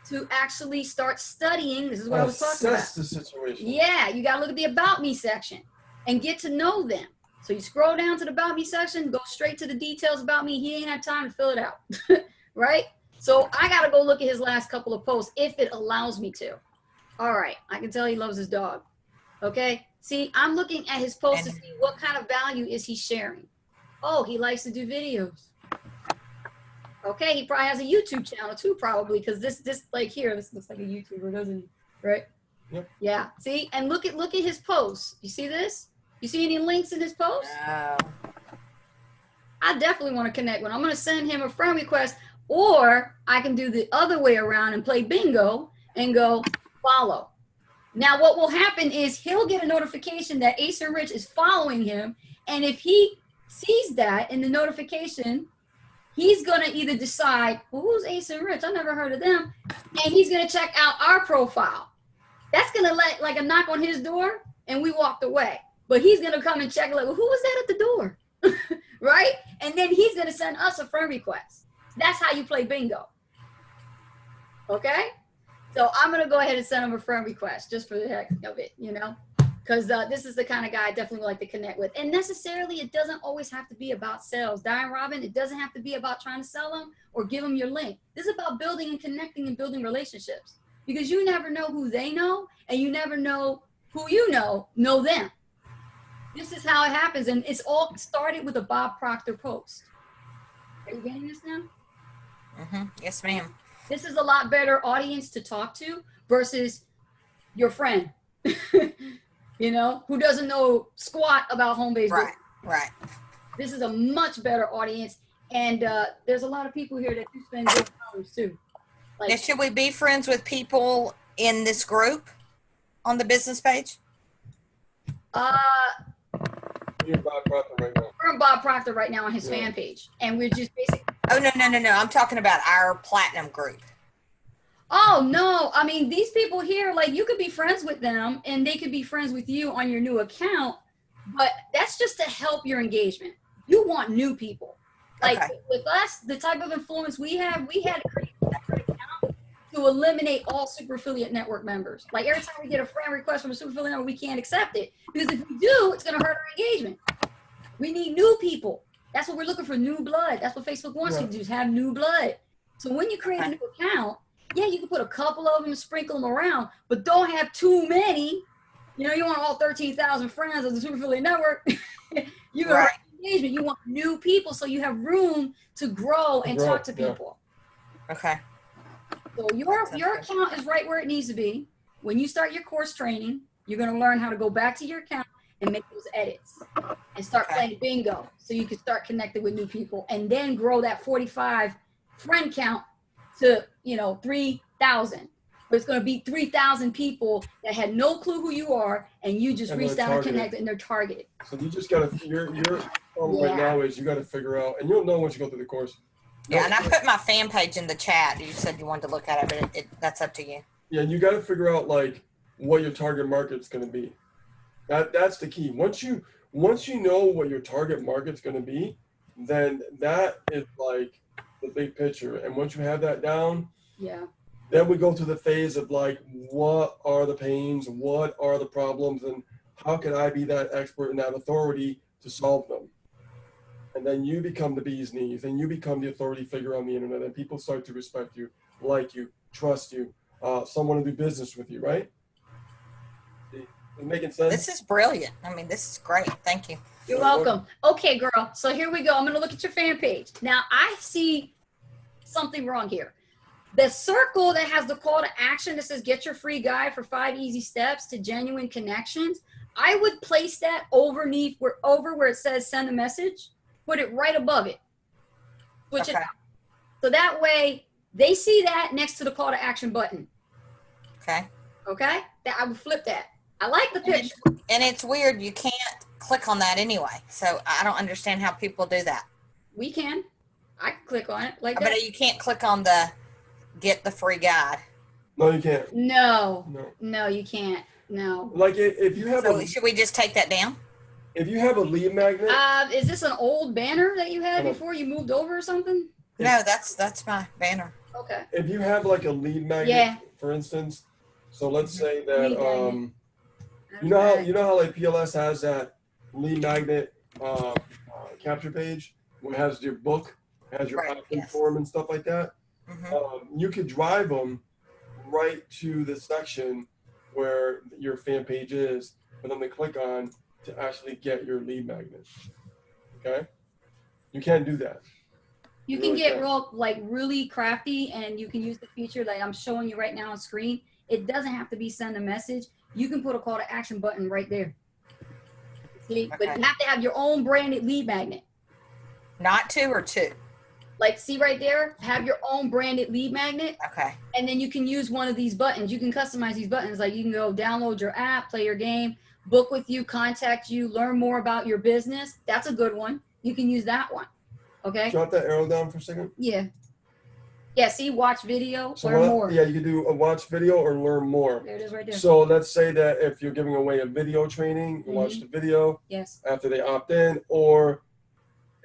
to actually start studying. This is what I was talking about. Assess the situation. Yeah, you got to look at the About Me section and get to know them. So you scroll down to the About Me section, go straight to the details about me. He ain't had time to fill it out, right? So I got to go look at his last couple of posts if it allows me to. All right, I can tell he loves his dog. Okay, see, I'm looking at his posts to see what kind of value is he sharing. Oh, he likes to do videos. Okay, he probably has a YouTube channel too, probably, because this like here, this looks like a YouTuber, doesn't he? Right? Yep. Yeah. See, and look at his posts. You see this? You see any links in his post? No. I definitely want to connect with him. I'm going to send him a friend request, or I can do the other way around and play bingo and go follow. Now, what will happen is he'll get a notification that Ace and Rich is following him. And if he sees that in the notification, he's going to either decide, well, who's Ace and Rich? I never heard of them. And he's going to check out our profile. That's going to let like a knock on his door, and we walked away. But he's going to come and check, like, well, who was that at the door? Right? And then he's going to send us a friend request. That's how you play bingo. Okay? So I'm going to go ahead and send him a friend request just for the heck of it, you know? Because this is the kind of guy I definitely would like to connect with. And necessarily, it doesn't always have to be about sales. Diane Robin, it doesn't have to be about trying to sell them or give them your link. This is about building and connecting and building relationships. Because you never know who they know, and you never know who you know them. This is how it happens. And it's all started with a Bob Proctor post. Are you getting this now? Mm-hmm. Yes, ma'am. This is a lot better audience to talk to versus your friend, you know, who doesn't know squat about home-based business. Right. This is a much better audience. And there's a lot of people here that do spend good hours too. Like, Now, should we be friends with people in this group on the business page? You're Bob Proctor right now. we're on Bob Proctor right now on his fan page. And we're just basically, Oh, no. I'm talking about our platinum group. oh no, I mean, these people here, like you could be friends with them and they could be friends with you on your new account, but that's just to help your engagement. You want new people. Like with us, the type of influence we had to create a separate account to eliminate all super affiliate network members. Like every time we get a friend request from a super affiliate network, we can't accept it because if we do, it's going to hurt our engagement. We need new people. That's what we're looking for, new blood. That's what Facebook wants you to do, is have new blood. So when you create a new account, yeah, you can put a couple of them and sprinkle them around, but don't have too many. You know, you want all 13,000 friends of the super affiliate network. You got engagement. You want new people so you have room to grow and talk to people. Okay. So your account is right where it needs to be. When you start your course training, you're going to learn how to go back to your account and make those edits and start playing bingo so you can start connecting with new people and then grow that 45 friend count to, 3,000. But it's going to be 3,000 people that had no clue who you are, and you just reached out and connected, and they're targeted. So you just got to, your problem right now is you got to figure out, and you'll know once you go through the course. Yeah, and I put my fan page in the chat. You said you wanted to look at it, but that's up to you. Yeah, and you got to figure out like what your target market's going to be. That's the key. Once you know what your target market's going to be, then that is like the big picture. And once you have that down, then we go through the phase of like, what are the pains, what are the problems, and how can I be that expert and that authority to solve them? And then you become the bee's knees, and you become the authority figure on the internet, and people start to respect you, like you, trust you, someone to do business with you, right? Is it making sense? This is brilliant. I mean, this is great. Thank you. You're welcome. Okay, girl. So here we go. I'm going to look at your fan page. Now, I see something wrong here. The circle that has the call to action that says get your free guide for 5 easy steps to genuine connections, I would place that over where it says send a message, put it right above it. Switch it out. So that way they see that next to the call to action button. Okay. Okay? I would flip that. I like the picture. And it's weird. You can't click on that anyway. So I don't understand how people do that. We can. I can click on it like that. But you can't click on the get the free guide. No, you can't. No, you can't. No. Like if you have should we just take that down? If you have a lead magnet. Is this an old banner that you had before you moved over or something? No, that's my banner. Okay. If you have like a lead magnet, for instance, so let's say that you know how like PLS has that lead magnet capture page where it has your book, has your opt-in form and stuff like that. You could drive them right to the section where your fan page is for them to click on to actually get your lead magnet. Okay? You can't do that. You can get really crafty, and you can use the feature like I'm showing you right now on screen. It doesn't have to be send a message. You can put a call to action button right there. See, but you have to have your own branded lead magnet. Not 2 or 2. Like, see right there, have your own branded lead magnet. Okay. And then you can use one of these buttons. You can customize these buttons. Like, you can go download your app, play your game, book with you, contact you, learn more about your business. That's a good one. You can use that one. Okay. Drop that arrow down for a second. Yeah. Yeah. See, watch video, So learn more. Yeah, you can do a watch video or learn more. There it is right there. So let's say that if you're giving away a video training, you watch the video Yes. after they opt in, or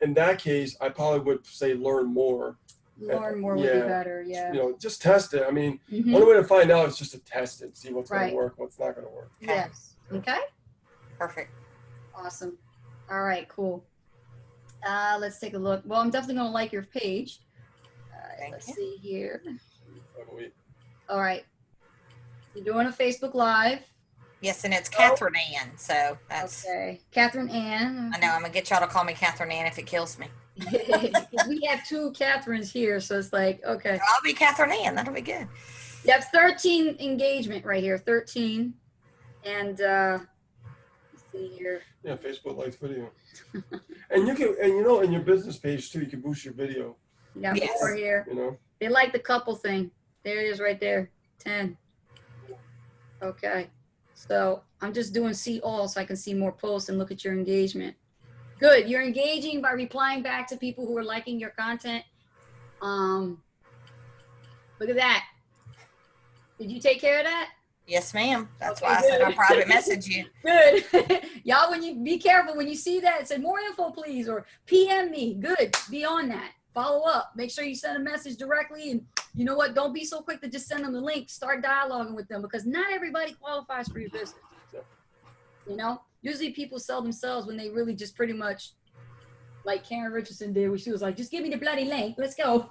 in that case, I probably would say learn more. Learn more would be better. Yeah. You know, just test it. I mean, one way to find out is just to test it, see what's going to work, what's not going to work. Yes. Okay. Perfect. Awesome. All right, cool. Let's take a look. Well, I'm definitely going to like your page. Let's see here. All right. You're doing a Facebook Live. Yes, and it's Catherine Ann, so that's... Okay. Catherine Ann. I know, I'm going to get y'all to call me Catherine Ann if it kills me. We have 2 Catherines here, so it's like, okay. I'll be Catherine Ann. That'll be good. You have 13 engagement right here, 13. And let's see here. Yeah, Facebook Live video. And you can, and you know, in your business page too, you can boost your video. You got 4 here. You know. They like the couple thing. There it is right there. 10. Okay. So I'm just doing see all so I can see more posts and look at your engagement. Good. You're engaging by replying back to people who are liking your content. Look at that. Did you take care of that? Yes, ma'am. That's why I said I'll private message you. Good. Y'all, when you be careful when you see that, say more info, please, or PM me. Good. Be on that. Follow up. Make sure you send a message directly. And you know what? Don't be so quick to just send them the link. Start dialoguing with them because not everybody qualifies for your business. You know, usually people sell themselves when they really just pretty much like Karen Richardson did, where she was like, just give me the bloody link. Let's go.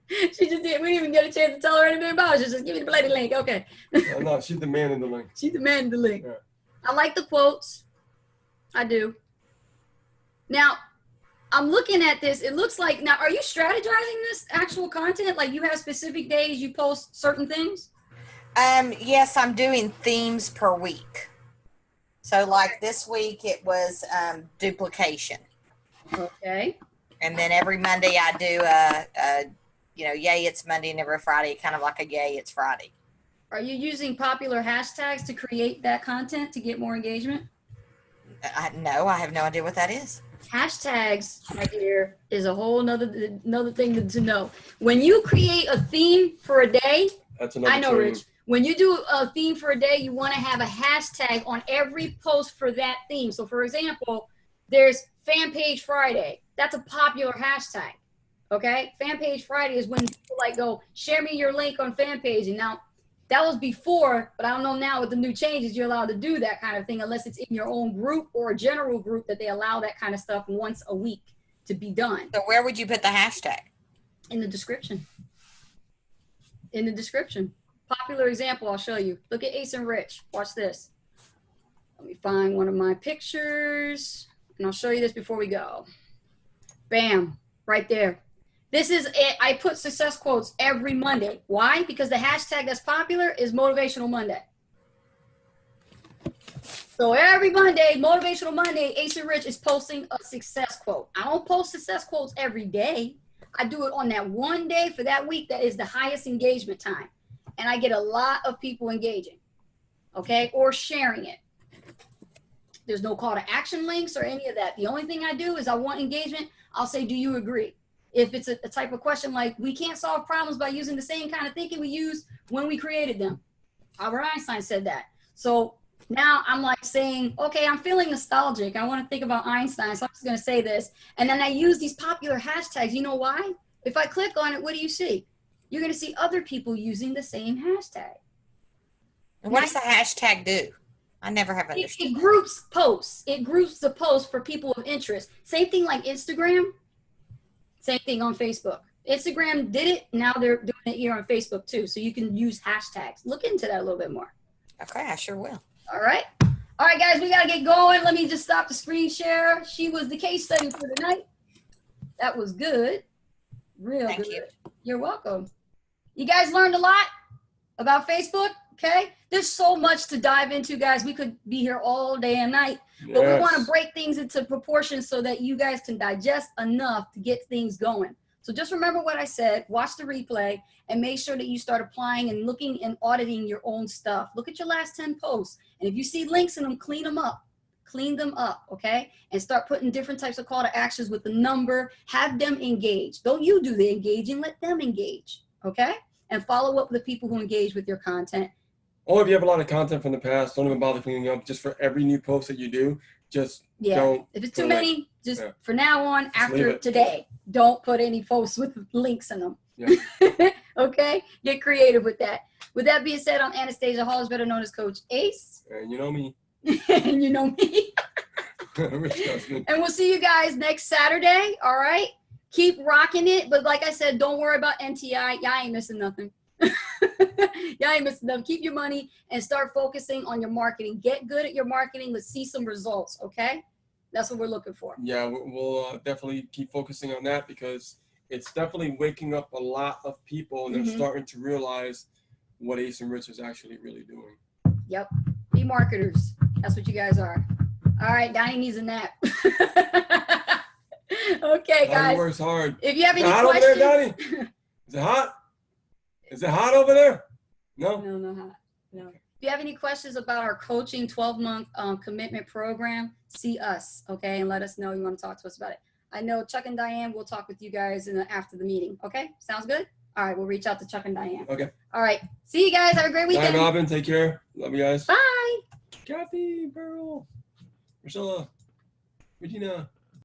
She just did. We didn't even get a chance to tell her anything about it. She just give me the bloody link. Okay. No, she's demanding the link. She demanded the link. Yeah. I like the quotes. I do. Now, I'm looking at this. It looks like, now, are you strategizing this actual content? Like you have specific days you post certain things? Yes, I'm doing themes per week. So like this week it was duplication. Okay. And then every Monday I do a yay, it's Monday, and every Friday, kind of like a yay, it's Friday. Are you using popular hashtags to create that content to get more engagement? No, I have no idea what that is. Hashtags, my dear, is a whole another thing to know. When you create a theme for a day, that's another I know, training. Rich. When you do a theme for a day, you want to have a hashtag on every post for that theme. So, for example, there's Fan Page Friday. That's a popular hashtag. Okay, Fan Page Friday is when people like go share me your link on Fan Page. And now that was before, but I don't know now with the new changes, you're allowed to do that kind of thing unless it's in your own group or a general group that they allow that kind of stuff once a week to be done. So where would you put the hashtag? In the description. In the description. Popular example, I'll show you. Look at Ace and Rich. Watch this. Let me find one of my pictures, and I'll show you this before we go. Bam, right there. This is it. I put success quotes every Monday. Why? Because the hashtag that's popular is Motivational Monday. So every Monday, Motivational Monday, Ace and Rich is posting a success quote. I don't post success quotes every day. I do it on that one day for that week that is the highest engagement time. And I get a lot of people engaging, okay, or sharing it. There's no call to action links or any of that. The only thing I do is I want engagement. I'll say, do you agree? If it's a type of question like, we can't solve problems by using the same kind of thinking we used when we created them. Albert Einstein said that. So now I'm like saying, okay, I'm feeling nostalgic. I want to think about Einstein, so I'm just going to say this. And then I use these popular hashtags. You know why? If I click on it, what do you see? You're going to see other people using the same hashtag. And what does the hashtag do? I never have understood. It groups posts. It groups the posts for people of interest. Same thing like Instagram. Same thing on Facebook. Instagram did it. Now they're doing it here on Facebook too. So you can use hashtags. Look into that a little bit more. Okay, I sure will. All right. All right, guys, we got to get going. Let me just stop the screen share. She was the case study for the night. That was good. Real Thank good. you. You're welcome. You guys learned a lot about Facebook, Okay, there's so much to dive into, guys. We could be here all day and night, but we want to break things into proportions so that you guys can digest enough to get things going. So just remember what I said, watch the replay, and make sure that you start applying and looking and auditing your own stuff. Look at your last 10 posts, and if you see links in them, clean them up, okay? And start putting different types of call to actions with the number. Have them engage. Don't you do the engaging, let them engage, okay? And follow up with the people who engage with your content. Or if you have a lot of content from the past, don't even bother cleaning up. Just for every new post that you do, just don't. If it's too many, just for now on, after today, don't put any posts with links in them. Yeah. Okay? Get creative with that. With that being said, I'm Anastasia Hall, better known as Coach Ace. And you know me. And you know me. And we'll see you guys next Saturday. All right? Keep rocking it. But like I said, don't worry about NTI. Y'all ain't missing nothing. Y'all ain't missing nothing. Keep your money and start focusing on your marketing. Get good at your marketing. Let's see some results. Okay? That's what we're looking for. Yeah, we'll definitely keep focusing on that because it's definitely waking up a lot of people and they're starting to realize what Ace and Rich is actually really doing. Yep. Be marketers. That's what you guys are. All right. Donnie needs a nap. Okay, guys. Donnie works hard. If you have any questions. questions. Over there, Donnie? Is it hot? Is it hot over there? No? No, not hot. No. If you have any questions about our coaching 12-month commitment program, see us, okay? And let us know you want to talk to us about it. I know Chuck and Diane will talk with you guys after the meeting, okay? Sounds good? All right, we'll reach out to Chuck and Diane. Okay. All right. See you guys. Have a great weekend. Bye, Robin. Take care. Love you guys. Bye. Kathy, Pearl, Priscilla, Regina.